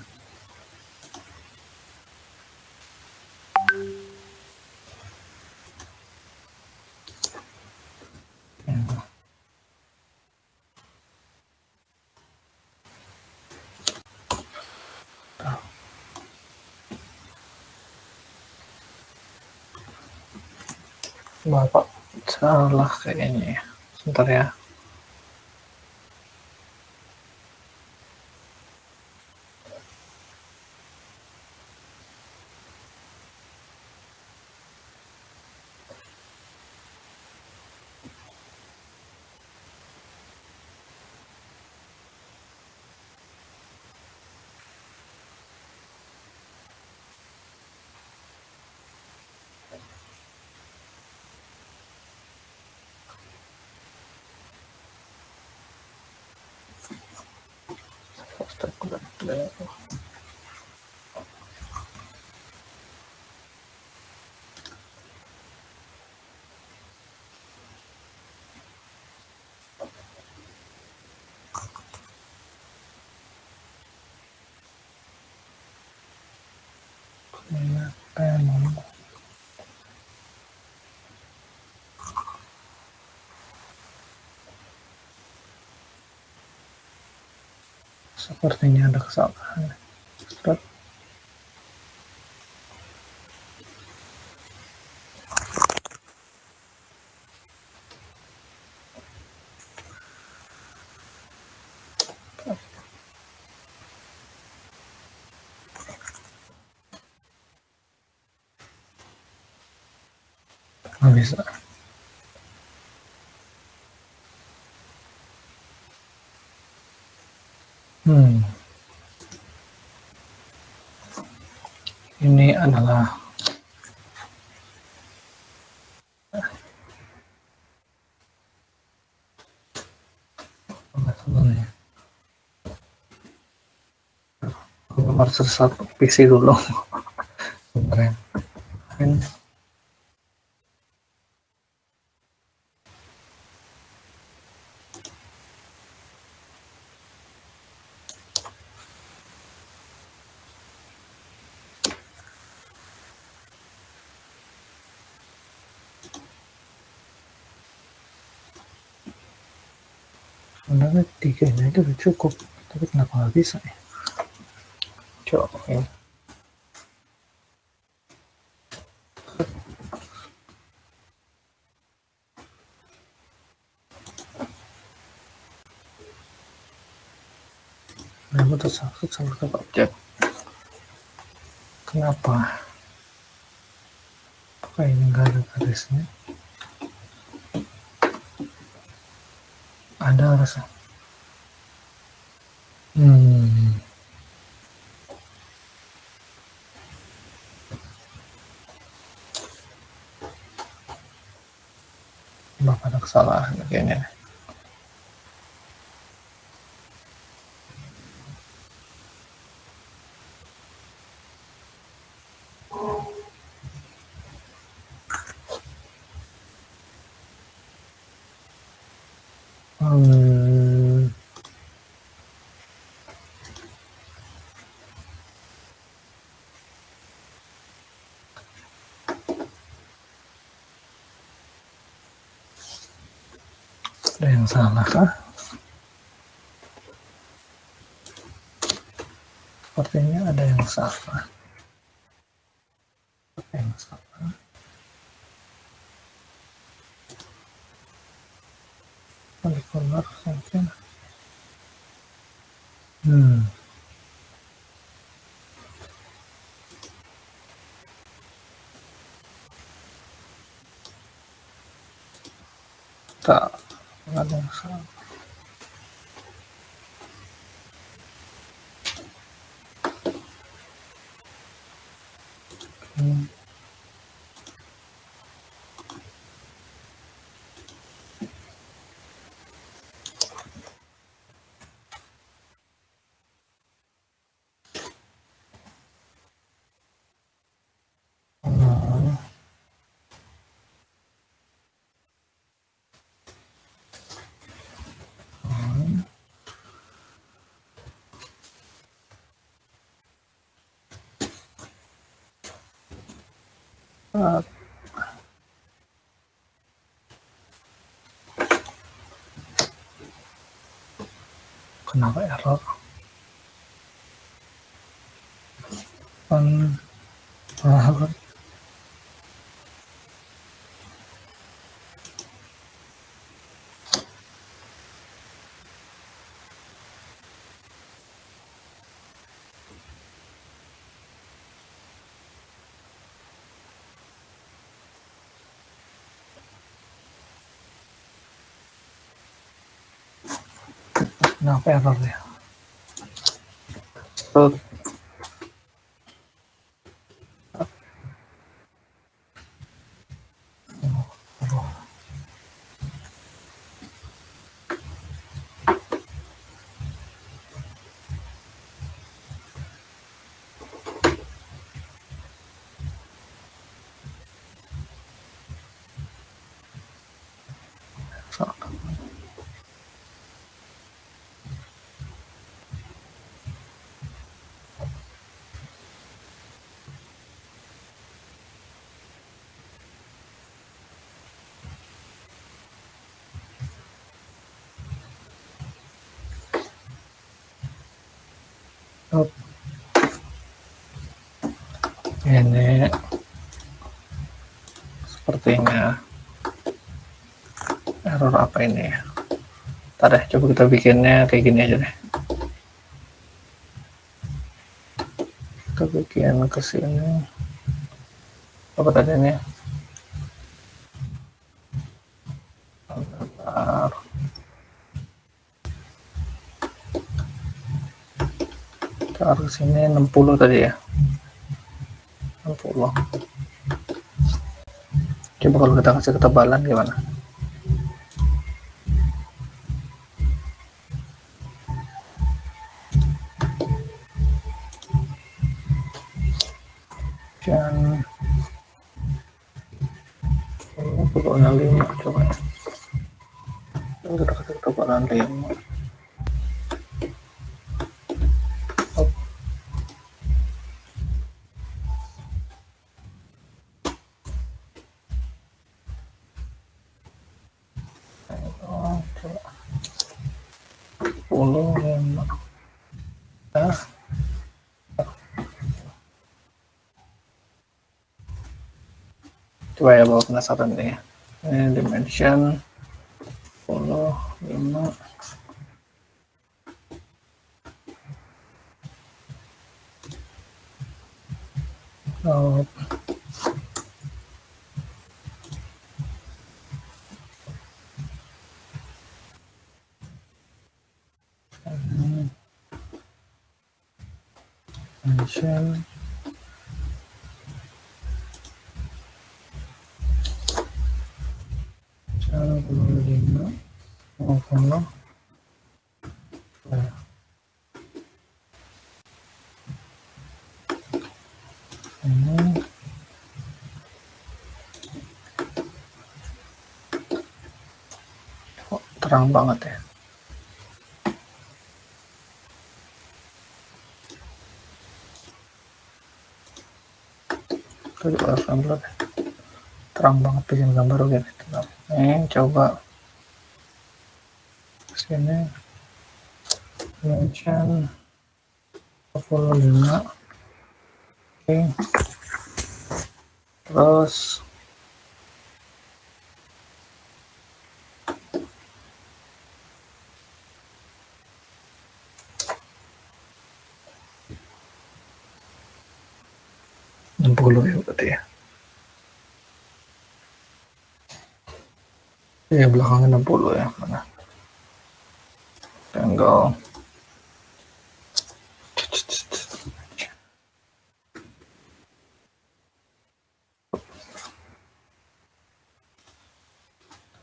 Yang. Bapak salah kayaknya ya. Sebentar ya. Sepertinya ada kesalahan. Nggak bisa. Ini adalah sebenarnya. Harus restart PC dulu. Sebenarnya. Sebenarnya 3 ini aja udah cukup, tapi kenapa nggak bisa ya? Coba ya. Nah, terus sama objek. Kenapa? Apakah ini nggak ada garisnya? Ada rasa. Bapak ada kesalahan kayaknya. Ada yang salah kah? Sepertinya ada yang salah. Ada yang salah. Polycolor saja. Tak ada yang salah. Kenapa error? Kenapa errornya? Root. Ini sepertinya error apa ini ya? Ntar deh, coba kita bikinnya kayak gini aja deh. Kita bikin ke sini. Apa tadi ini? Bentar. Taruh sini 60 tadi ya. 60. Coba kalau kita kasih ketebalan gimana? Dan pokoknya 5 coba ya. Kita kasih ketebalan 5. Coba ya, bawa penasaran nih. Ini dimension 10, 5. Oh. Dimension. Jangan 5. Oh, penuh. Ini kok terang banget ya. Kita coba dulu deh. Terang banget bikin gambar oke. Coba sini dimension 25. Oke. Terus ya berarti ya. Ya belakangnya 60 ya, mana? Tanggal.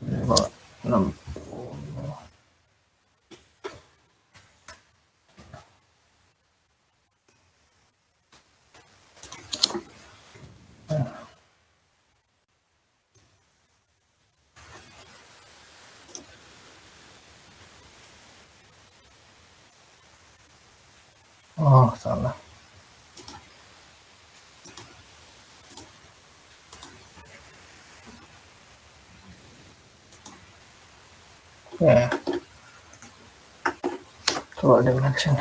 Coba 60. Oh, salah. Ya. Coba dimension.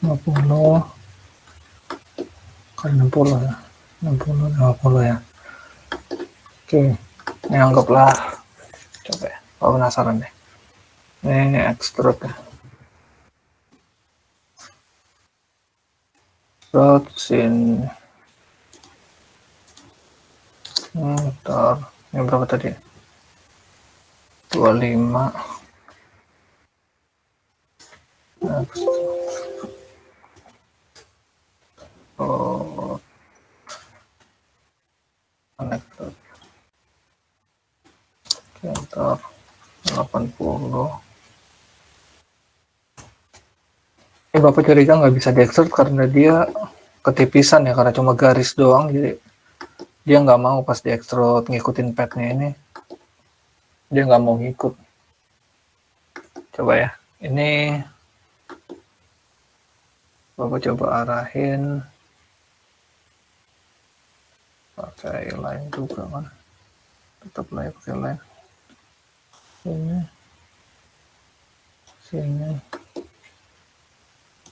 50 kali 60 ya. 60 50 ya. Oke, ini anggaplah coba ya penasaran deh. Ini extrude ya. Extrude sini. Ntar ini berapa tadi? 25. Oh, connector. Ntar 80. Ini Bapak curiga nggak bisa di-extrude karena dia ketipisan ya, karena cuma garis doang, jadi dia nggak mau pas di-extrude ngikutin padnya ini, dia nggak mau ngikut. Coba ya, ini Bapak coba arahin pakai line juga kan, tetap lah ya pakai line. Sini, sini,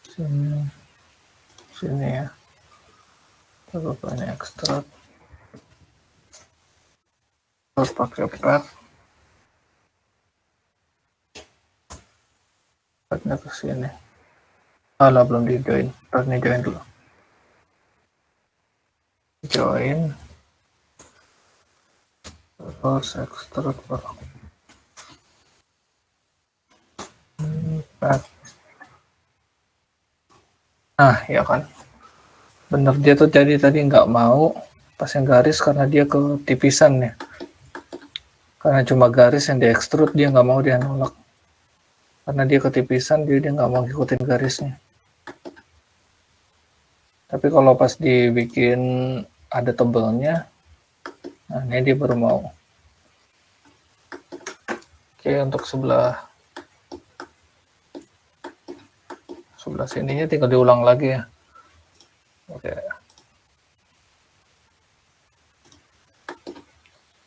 sini, sini ya. Coba banyak extrude. Terus pakai pad. Padnya ke sini. Alah, belum di join. Padnya join dulu. Join. Terus extrude baru. Pad. Nah, ya kan. Bener, dia tuh jadi tadi nggak mau pasang garis karena dia ketipisan ya. Karena cuma garis yang di extrude, dia nggak mau, dia nolak. Karena dia ketipisan, dia nggak mau ngikutin garisnya. Tapi kalau pas dibikin ada tebelnya, nah ini dia baru mau. Oke, untuk sebelah sininya tinggal diulang lagi ya. Oke.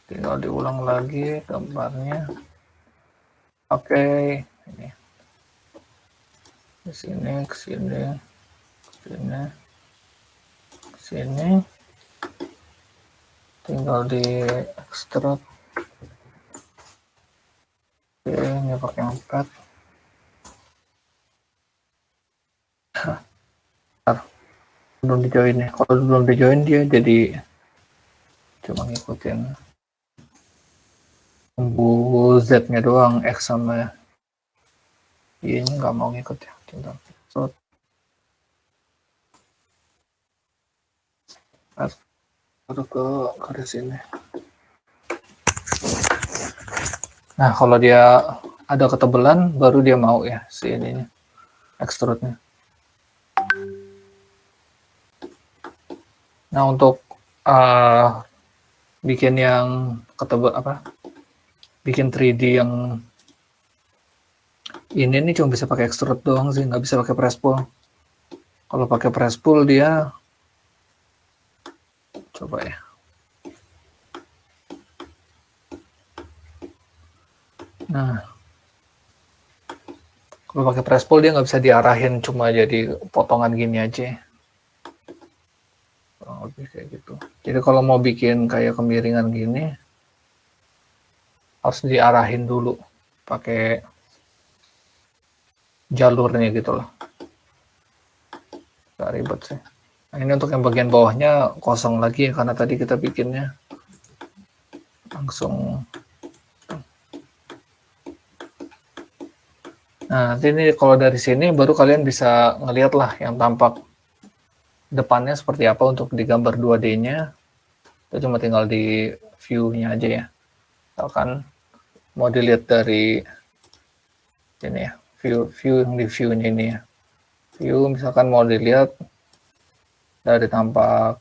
Tinggal diulang lagi gambarnya. Oke, ini. Ke sini, ke sini, ke sini, ke sini. Tinggal di extrude. Oke, ini pakai empat. Belum di join ya. Kalau belum di join dia jadi cuma ngikutin bumbu Z-nya doang, X sama Y-nya nggak mau ngikut ya. Tinggal extrude. Baru ke garis ini. Nah, kalau dia ada ketebelan, baru dia mau ya si ininya, extrude-nya. Nah, untuk bikin yang ketebal bikin 3D yang ini nih cuma bisa pakai extrude doang sih, nggak bisa pakai press pull. Kalau pakai press pull dia, coba ya. Nah, kalau pakai press pull dia nggak bisa diarahin, cuma jadi potongan gini aja. Lebih kayak gitu. Jadi kalau mau bikin kayak kemiringan gini, harus diarahin dulu pakai jalurnya gitu loh. Gak ribet sih. Nah, ini untuk yang bagian bawahnya kosong lagi ya, karena tadi kita bikinnya langsung. Nah, nanti ini kalau dari sini baru kalian bisa ngeliat lah yang tampak depannya seperti apa untuk digambar 2D-nya. Itu cuma tinggal di view-nya aja ya. Misalkan mau dilihat dari ini ya, view yang di view-nya ini ya. View misalkan mau dilihat dari tampak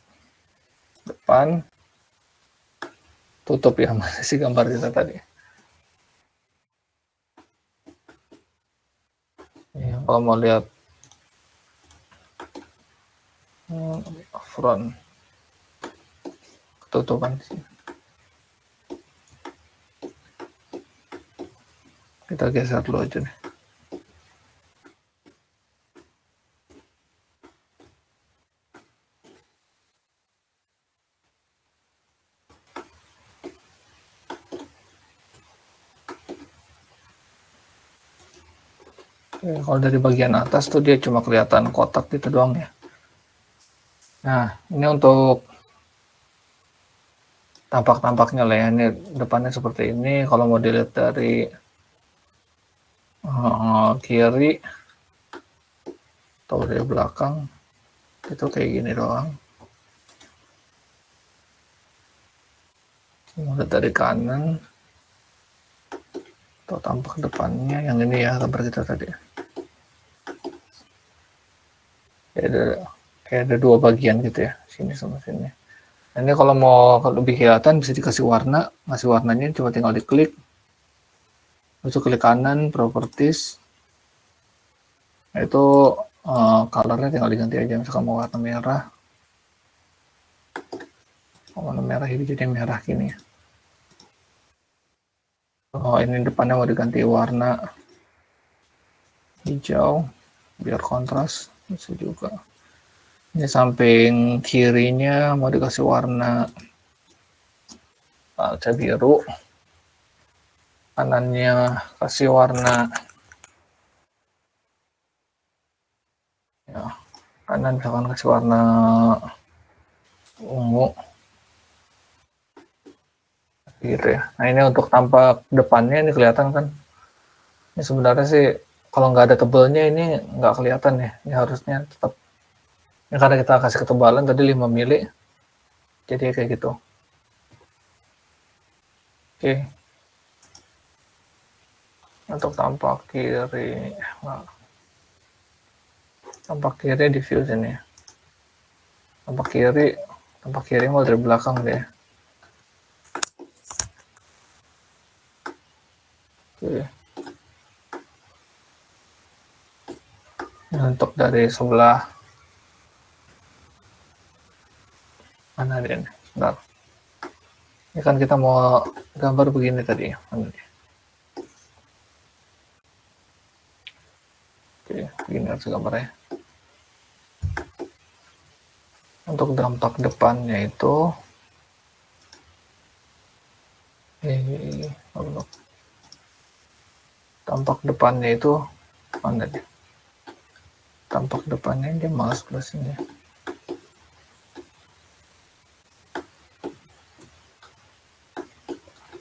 depan, tutup ya masih gambar kita tadi. Ya, kalau mau lihat front, ketutupan sih. Kita geser dulu aja nih. Oke, kalau dari bagian atas tuh dia cuma kelihatan kotak gitu doang ya. Nah, ini untuk tampak-tampaknya lah ya. Ini depannya seperti ini. Kalau mau dilihat dari kiri atau dari belakang, itu kayak gini doang. Mau lihat dari kanan atau tampak depannya, yang ini ya gambar kita tadi. Kayak ada dua bagian gitu ya, sini sama sini. Nah, ini kalau mau lebih kelihatan bisa dikasih warna, ngasih warnanya cuma tinggal diklik, terus klik kanan, properties, nah, itu colornya tinggal diganti aja, misalkan mau warna merah, ini jadi merah gini. Oh, ini depannya mau diganti warna hijau biar kontras, bisa juga. Ini samping kirinya mau dikasih warna kaca biru, kanannya kasih warna ya, kanan misalkan kasih warna ungu gitu ya. Nah, ini untuk tampak depannya ini kelihatan kan, ini sebenarnya sih kalau nggak ada tebelnya ini nggak kelihatan ya, ini harusnya tetap, ini karena kita kasih ketebalan tadi 5 mili jadi kayak gitu. Oke, untuk tampak kiri, tampak kiri diffuse ini ya. Tampak kiri mau dari belakang deh. Oke. Nah, untuk dari sebelah mana dia nih? Bentar. Ini kan kita mau gambar begini tadi. Mana dia? Oke, begini harus gambarnya. Untuk dampak depannya itu tampak depannya itu mana dia? Tampak depannya dia malas plus ini.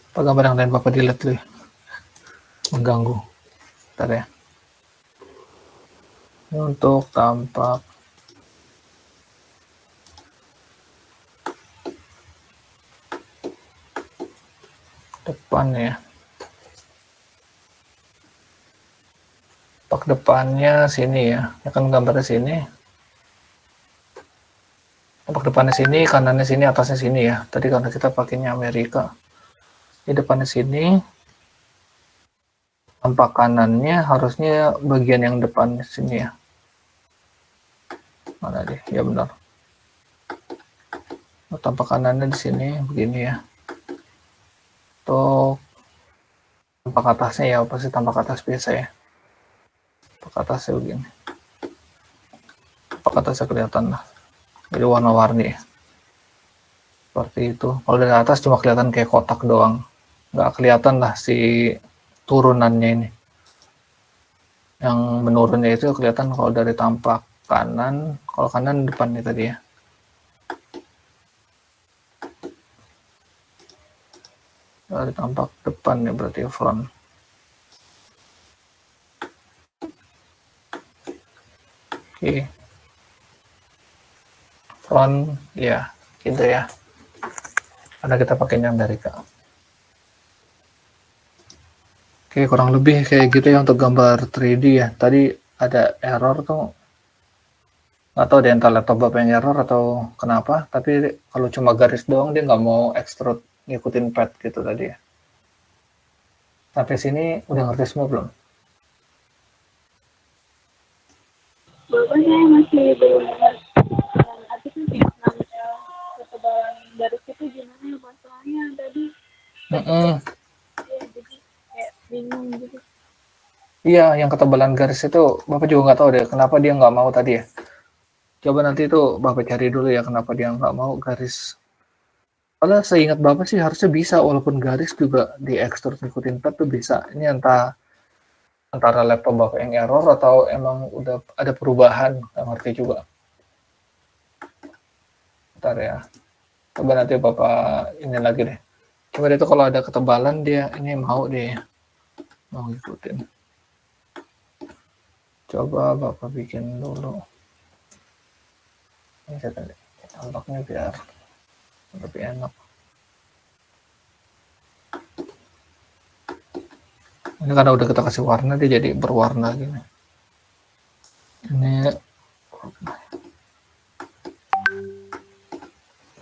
Apa gambar yang lain Bapak dilihat dulu ya? Mengganggu. Bentar ya. Ini untuk tampak depan ya. Tampak depannya sini ya. Ya kan gambarnya sini. Tampak depannya sini, kanannya sini, atasnya sini ya. Tadi karena kita pakainya Amerika. Di depannya sini. Tampak kanannya harusnya bagian yang depan sini ya. Mana deh? Ya benar. Tampak kanannya di sini begini ya. Untuk tampak atasnya ya pasti tampak atas biasa ya. Tampak atasnya begini. Tampak atasnya kelihatan lah. Jadi warna-warni ya. Seperti itu. Kalau dari atas cuma kelihatan kayak kotak doang. Nggak kelihatan lah si turunannya ini. Yang menurunnya itu kelihatan kalau dari tampak kanan. Kalau kanan depannya tadi ya. Dari tampak depan ya berarti front. Oke. Front ya gitu ya. Karena kita pakainya Amerika. Oke, kurang lebih kayak gitu ya untuk gambar 3D ya. Tadi ada error tuh. Nggak tahu deh entah laptop Bapak yang error atau kenapa. Tapi kalau cuma garis doang dia nggak mau extrude ngikutin pad gitu tadi ya. Sampai sini udah ngerti semua belum? Bapak saya masih belum ngerti. Dan arti kan namanya ketebalan garis itu gimana ya masalahnya tadi. Ya, jadi kayak bingung gitu. Iya, yang ketebalan garis itu Bapak juga nggak tahu deh kenapa dia nggak mau tadi ya. Coba nanti itu Bapak cari dulu ya kenapa dia nggak mau garis. Kalau seingat Bapak sih harusnya bisa walaupun garis juga di extrude ngikutin pad tuh bisa. Ini entah antara laptop Bapak yang error atau emang udah ada perubahan, nggak ngerti juga. Bentar ya, coba nanti Bapak ini lagi deh. Coba itu kalau ada ketebalan dia ini mau deh, mau ngikutin. Coba Bapak bikin dulu. Ini saya tadi tampaknya biar lebih enak. Ini karena udah kita kasih warna, dia jadi berwarna gini. Ini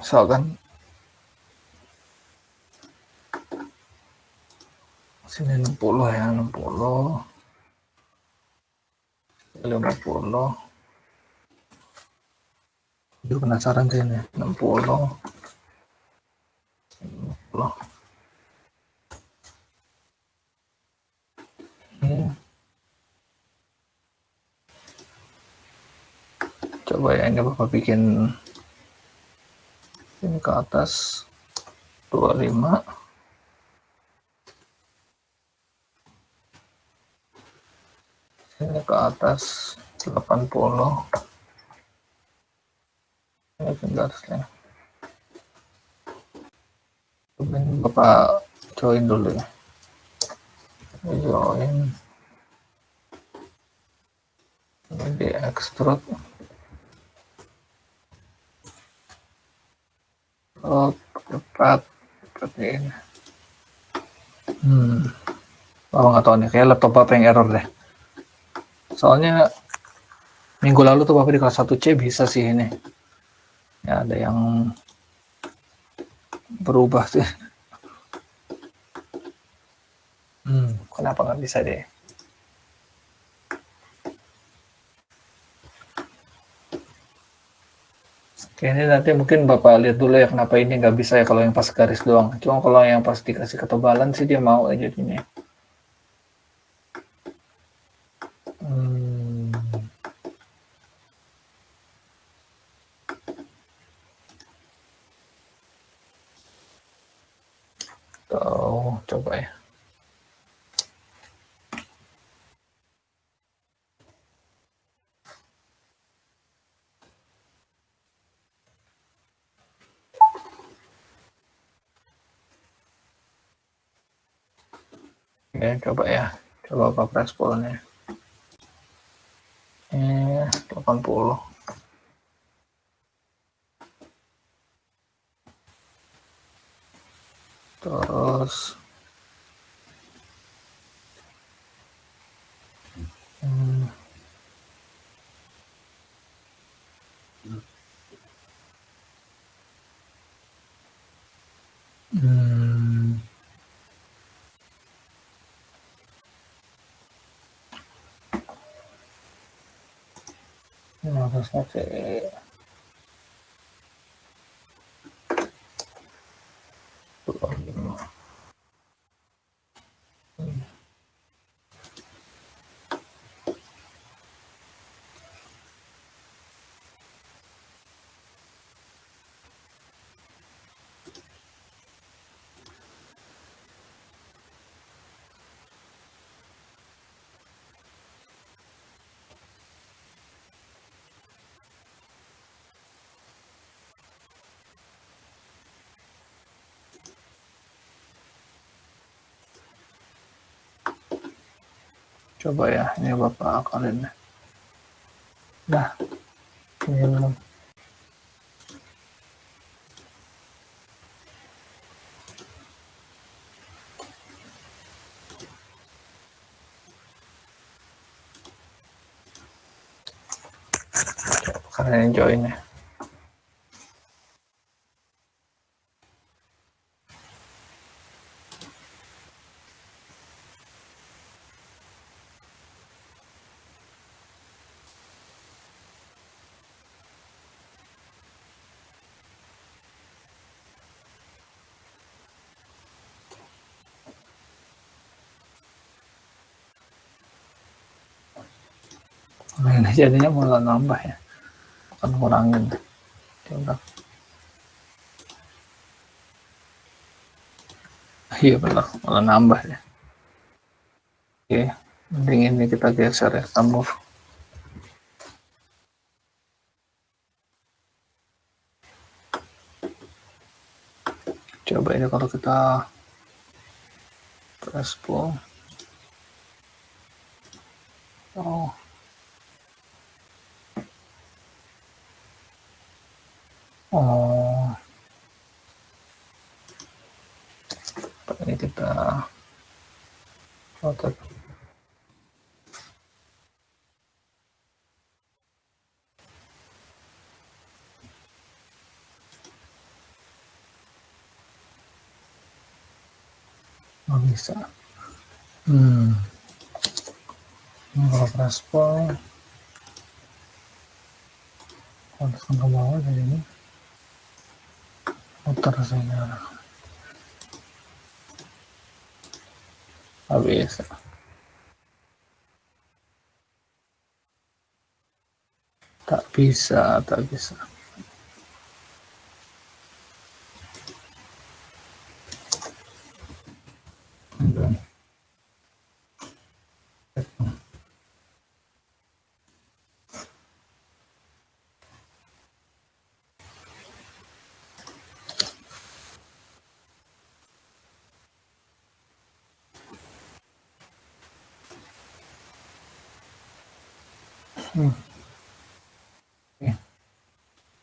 misalkan sini 60 ya, 60, 50. Jadi penasaran sih ini 60, 50. Coba ya, ini Bapak bikin ini ke atas 25. Ini ke atas 80. Ini garisnya. Ini Bapak join dulu ya. Join. Ini di extrude. Oh, cepat seperti ini. Oh, nggak tahu nih, kayak laptop Bapak yang error deh. Soalnya minggu lalu tuh Bapak di kelas 1C bisa sih ini. Ya, ada yang berubah sih. Kenapa nggak bisa deh? Oke, ini nanti mungkin Bapak lihat dulu ya kenapa ini nggak bisa ya kalau yang pas garis doang. Cuma kalau yang pas dikasih ketebalan sih dia mau aja jadinya. Tuh, coba ya. Ya, coba ya. Coba Bapak press pull-nya. 80. Terus harusnya sih coba ya, ini Bapak akalin. Nah, ini belum. Karena yang join ya. Nah, ini jadinya malah nambah ya, bukan ngurangin. Coba. Iya benar, malah nambah ya. Oke, Mending ini kita geser ya, kita move. Coba ini kalau kita press pull. Oh. Oh. Ini kita rotate. Nggak bisa. Kalau press pull, kalau ke bawah dari ini, putar sini. Nggak bisa. Tak bisa, tak bisa.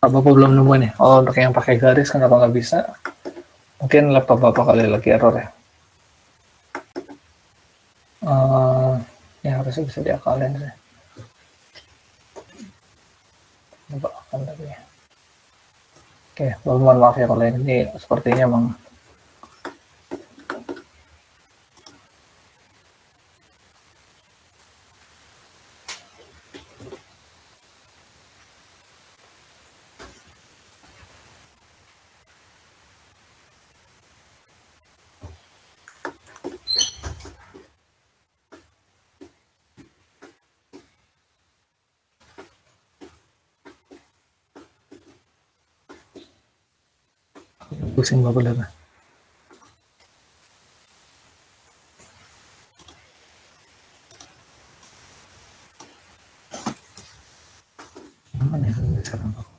Bapak belum nemu nih. Oh, untuk yang pakai garis kenapa nggak bisa? Mungkin laptop Bapak kali lagi error ya. Ya harusnya bisa diakalin sih. Coba akan lagi. Oke, mohon maaf ya kalau ini sepertinya emang pusing Bapak lihat. Mana ya sekarang Bapak?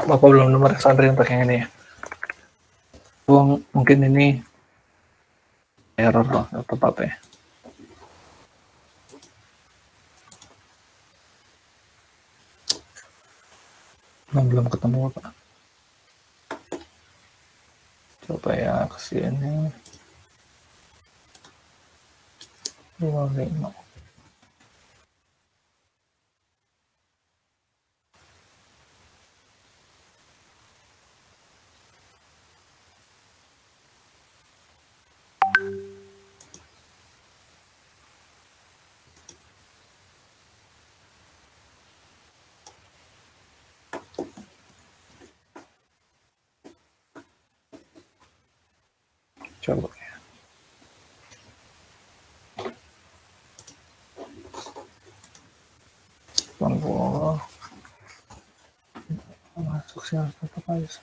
Bapak belum nemu Alexander untuk yang ini ya. Mungkin ini error loh, laptop apa ya. Belum ketemu Pak. Coba ya ke sini. 25. Coba ya. Tunggu. Masuk sih harus tetap aja.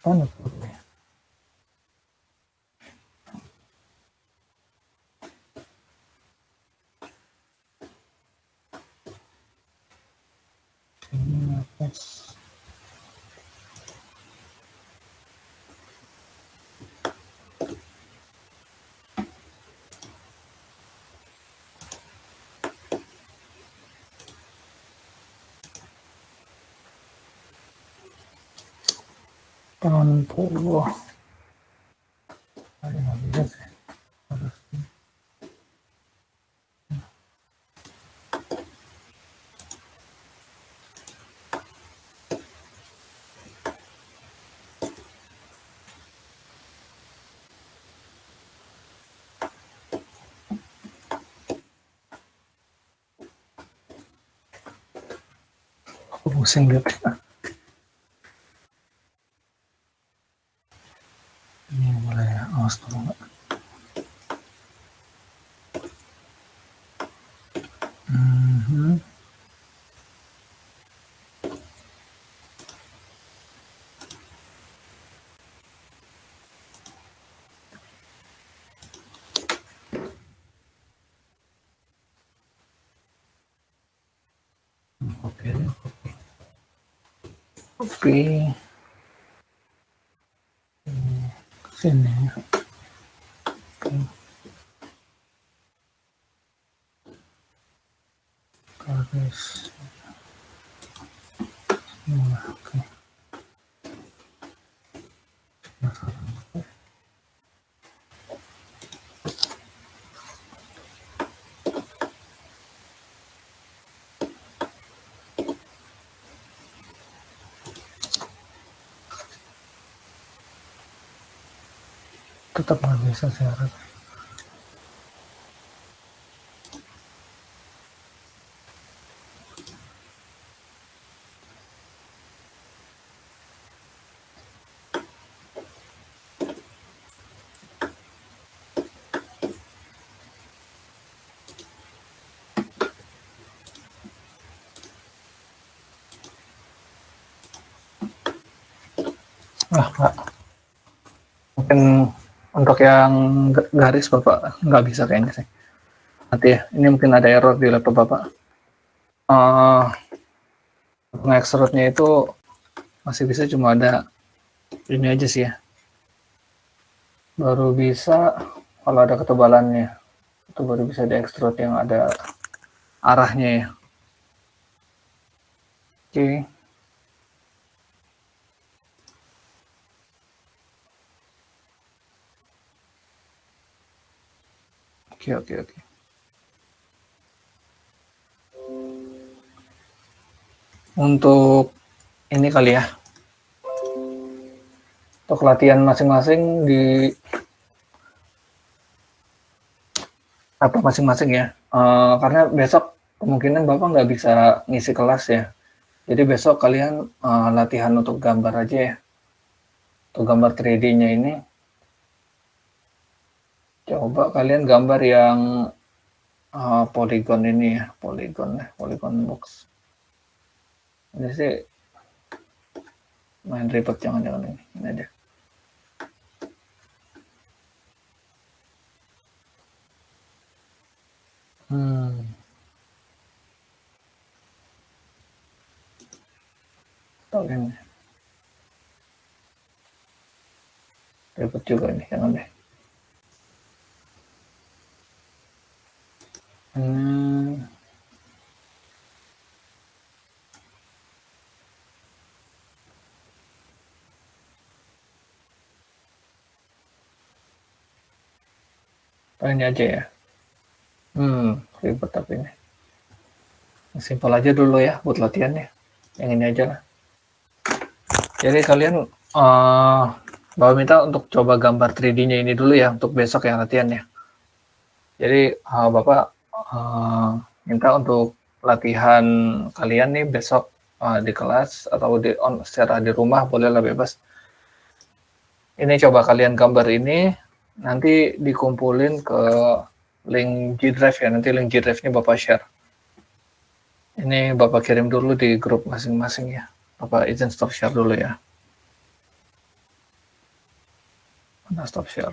Mana tuh? 80. Ada nggak bisa sih. Aku pusing lihat. Ini boleh awas dulu nggak? Mhm. Oke, oke. Sini. Oke. Garis. Oke. Tetap nggak bisa syarat. Nggak. Mungkin untuk yang garis Bapak nggak bisa kayaknya sih. Nanti ya, ini mungkin ada error di laptop Bapak. Nge-extrude-nya itu masih bisa cuma ada ini aja sih ya. Baru bisa kalau ada ketebalannya. Itu baru bisa di-extrude yang ada arahnya ya. Oke. Oke. Untuk ini kali ya. Untuk latihan masing-masing di apa masing-masing ya. Karena besok kemungkinan Bapak nggak bisa ngisi kelas ya. Jadi besok kalian latihan untuk gambar aja ya. Untuk gambar 3D-nya ini. Coba kalian gambar yang polygon ini ya. Polygon box. Ini sih main ribet, jangan-jangan ini aja. Ini ribet juga ini, jangan deh. Ini aja ya. Ribet tapi ini. Simpel aja dulu ya buat latihannya. Yang ini aja lah. Jadi kalian Bapak minta untuk coba gambar 3D-nya ini dulu ya untuk besok ya latihannya. Jadi Bapak minta untuk latihan kalian nih besok di kelas atau secara di rumah bolehlah bebas. Ini coba kalian gambar ini nanti dikumpulin ke link G Drive ya. Nanti link G Drive-nya Bapak share. Ini Bapak kirim dulu di grup masing-masing ya. Bapak izin stop share dulu ya. Mana stop share?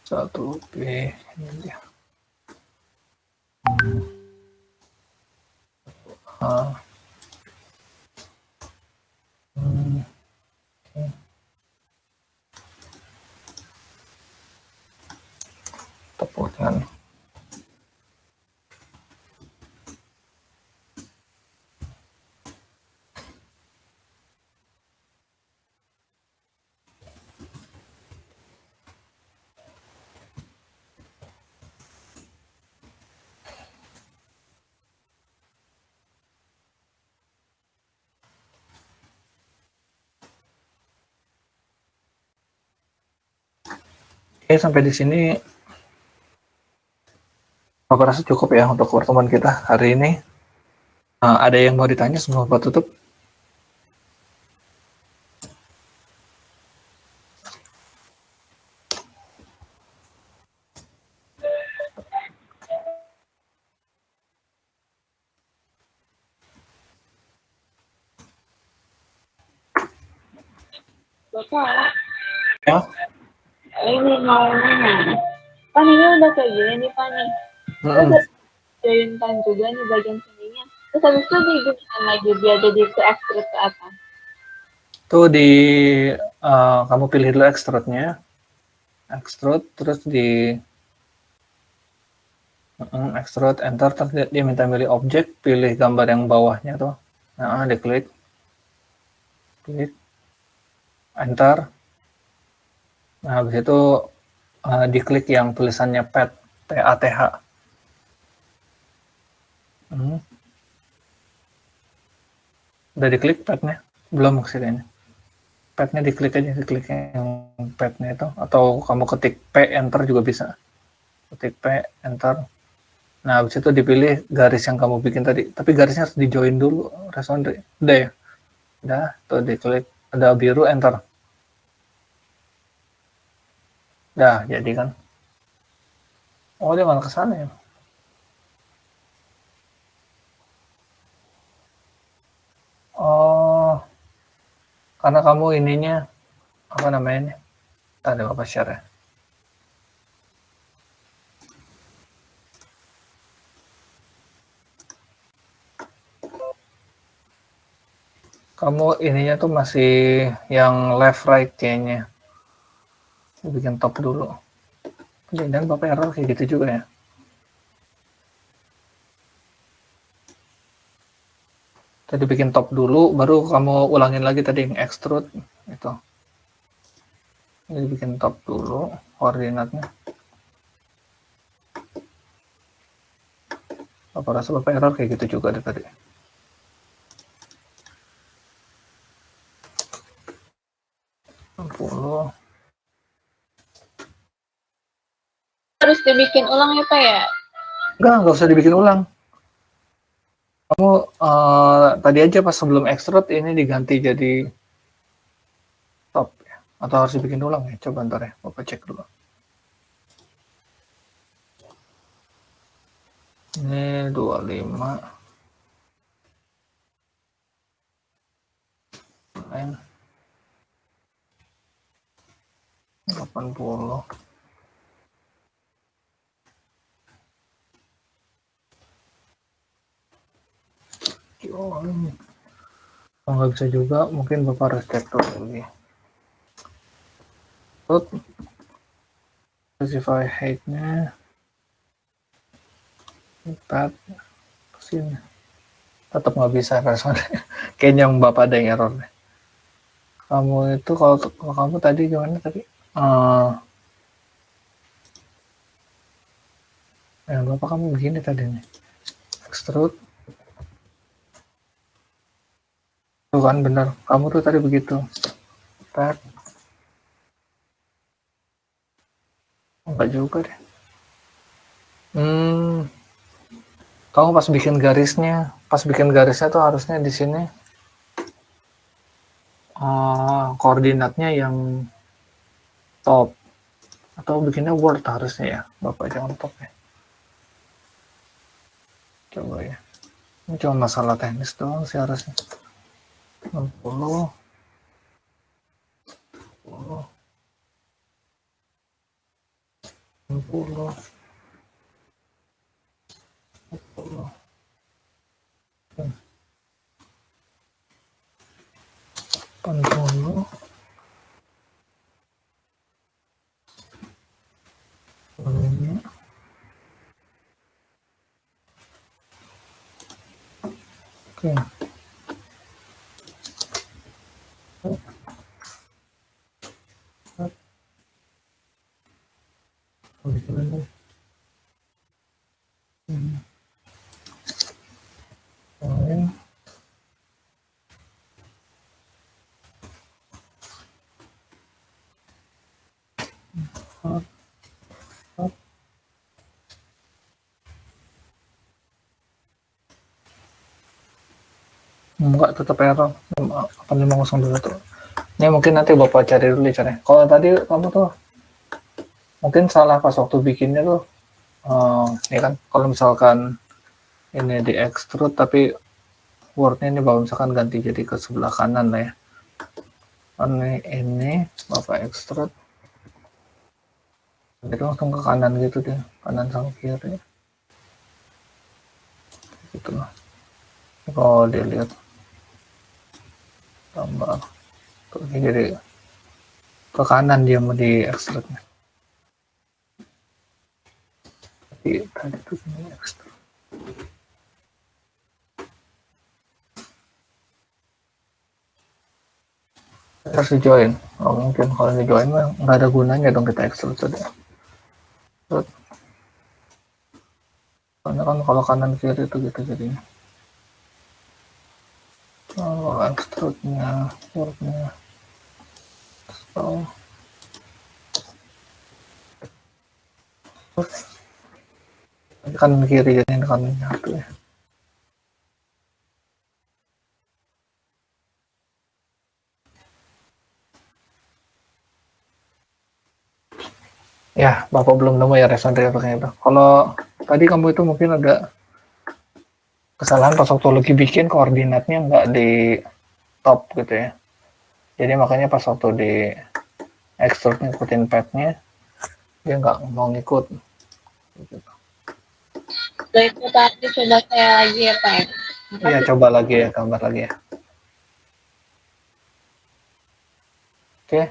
1B ini dia. Ah. Tepuk dengan Oke, sampai di sini Bapak rasa cukup ya untuk pertemuan kita hari ini. Ada yang mau ditanya sebelum Bapak tutup? Bapak, Ya. ini mau nanya. Kan ini udah kayak gini nih, Pak nih. Kita udah joinkan juga nih bagian sininya. Terus habis itu diginikan lagi biar jadi ke ekstrak ke atas. Tuh kamu pilih dulu extrude-nya. Extrude, terus extrude, enter, terus dia minta milih objek, pilih gambar yang bawahnya tuh. Diklik. Klik. Enter. Nah, habis itu diklik yang tulisannya PATH, P-A-T-H. Udah diklik pad-nya? Belum maksudnya. Pad-nya diklik aja, diklik yang pad-nya itu. Atau kamu ketik P, enter juga bisa. Ketik P, enter. Nah, habis itu dipilih garis yang kamu bikin tadi. Tapi garisnya harus di-join dulu, Resondri. Udah ya? Udah, tuh diklik. Ada biru, enter. Udah, jadi kan. Oh, dia malah ke sana ya. Oh, karena kamu ininya, apa namanya ini? Ada Bapak share ya. Kamu ininya tuh masih yang left right kayaknya. Bikin top dulu. Dan Bapak error kayak gitu juga ya. Tadi bikin top dulu, baru kamu ulangin lagi tadi yang extrude itu. Jadi bikin top dulu koordinatnya. Bapak rasa Bapak error kayak gitu juga deh tadi. Harus dibikin ulang ya, Pak ya? Enggak usah dibikin ulang. Kamu tadi aja pas sebelum extrude ini diganti jadi top ya. Atau harus dibikin ulang ya? Coba ntar ya, Bapak cek dulu. Ini 25. Lain. 80. Kalau nggak bisa juga, mungkin Bapak harus cek dulu lagi. Specify height-nya. Empat. Sini. Tetap nggak bisa personnya. Kayaknya yang Bapak ada yang error deh. Kamu itu kalau kamu tadi gimana tadi? Bapak kamu begini tadi nih. Extrude. Tuh kan bener. Kamu tuh tadi begitu. Pad. Enggak juga deh. Kamu pas bikin garisnya tuh harusnya di sini koordinatnya yang top atau bikinnya word harusnya ya. Bapak jangan top ya. Coba ya. Ini cuma masalah teknis doang sih harusnya. 60. 10. 60. 40. 80. Oke. Enggak, tetap error 8502 tuh. Ini mungkin nanti Bapak cari dulu caranya. Kalau tadi kamu tuh mungkin salah pas waktu bikinnya tuh. Ini kan kalau misalkan ini di extrude tapi wordnya ini Bapak misalkan ganti jadi ke sebelah kanan lah ya. Ini Bapak extrude. Itu langsung ke kanan gitu deh, kanan sama kiri. Gitu lah. Kalau dilihat tambah tuh jadi ke kanan dia mau di extrude-nya. Tapi tadi tuh ini extrude. Harus di join. Oh, mungkin kalau di join mah nggak ada gunanya dong kita extrude tadi. Karena kan kalau kanan kiri itu gitu jadinya. Oh, extrude-nya, word-nya. So. Kanan kiri jadi kanan satu ya. Ya, Bapak belum nemu ya respon drivernya itu. Kalau tadi kamu itu mungkin ada kesalahan pas waktu lagi bikin koordinatnya nggak di top gitu ya. Jadi makanya pas waktu di extrude ngikutin pad-nya, dia nggak mau ngikut. Gitu. Setelah itu tadi coba saya lagi ya Pak. Iya, coba lagi ya, gambar lagi ya. Oke,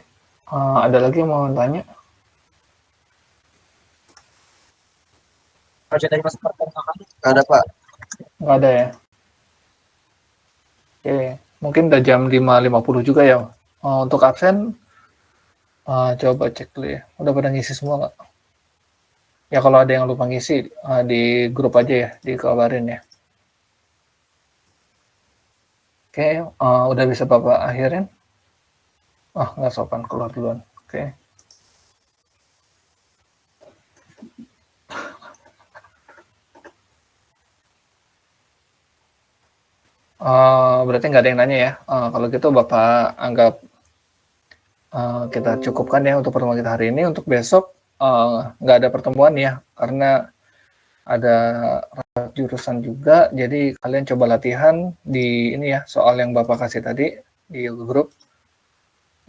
ada lagi yang mau tanya? Nggak ada, Pak. Nggak ada ya? Oke, mungkin udah jam 5.50 juga ya. Untuk absen, coba cek dulu ya. Udah pada ngisi semua nggak? Ya kalau ada yang lupa ngisi, di grup aja ya, dikabarin ya. Oke, udah bisa Bapak akhirin? Nggak sopan, keluar duluan. Oke. Berarti nggak ada yang nanya ya. Kalau gitu Bapak anggap kita cukupkan ya untuk pertemuan kita hari ini. Untuk besok nggak ada pertemuan ya, karena ada rapat jurusan juga. Jadi kalian coba latihan di ini ya, soal yang Bapak kasih tadi di grup.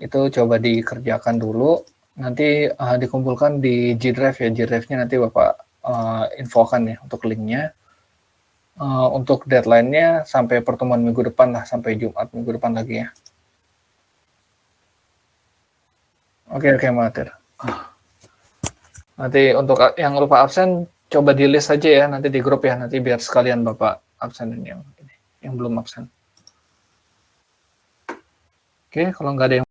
Itu coba dikerjakan dulu. Nanti dikumpulkan di G Drive ya. G Drive-nya nanti Bapak infokan ya untuk linknya. Untuk deadline-nya sampai pertemuan minggu depan lah, sampai Jumat minggu depan lagi ya. Oke, Mahathir. Nanti untuk yang lupa absen, coba di list aja ya, nanti di grup ya, nanti biar sekalian Bapak absenin yang belum absen. Oke, kalau nggak ada yang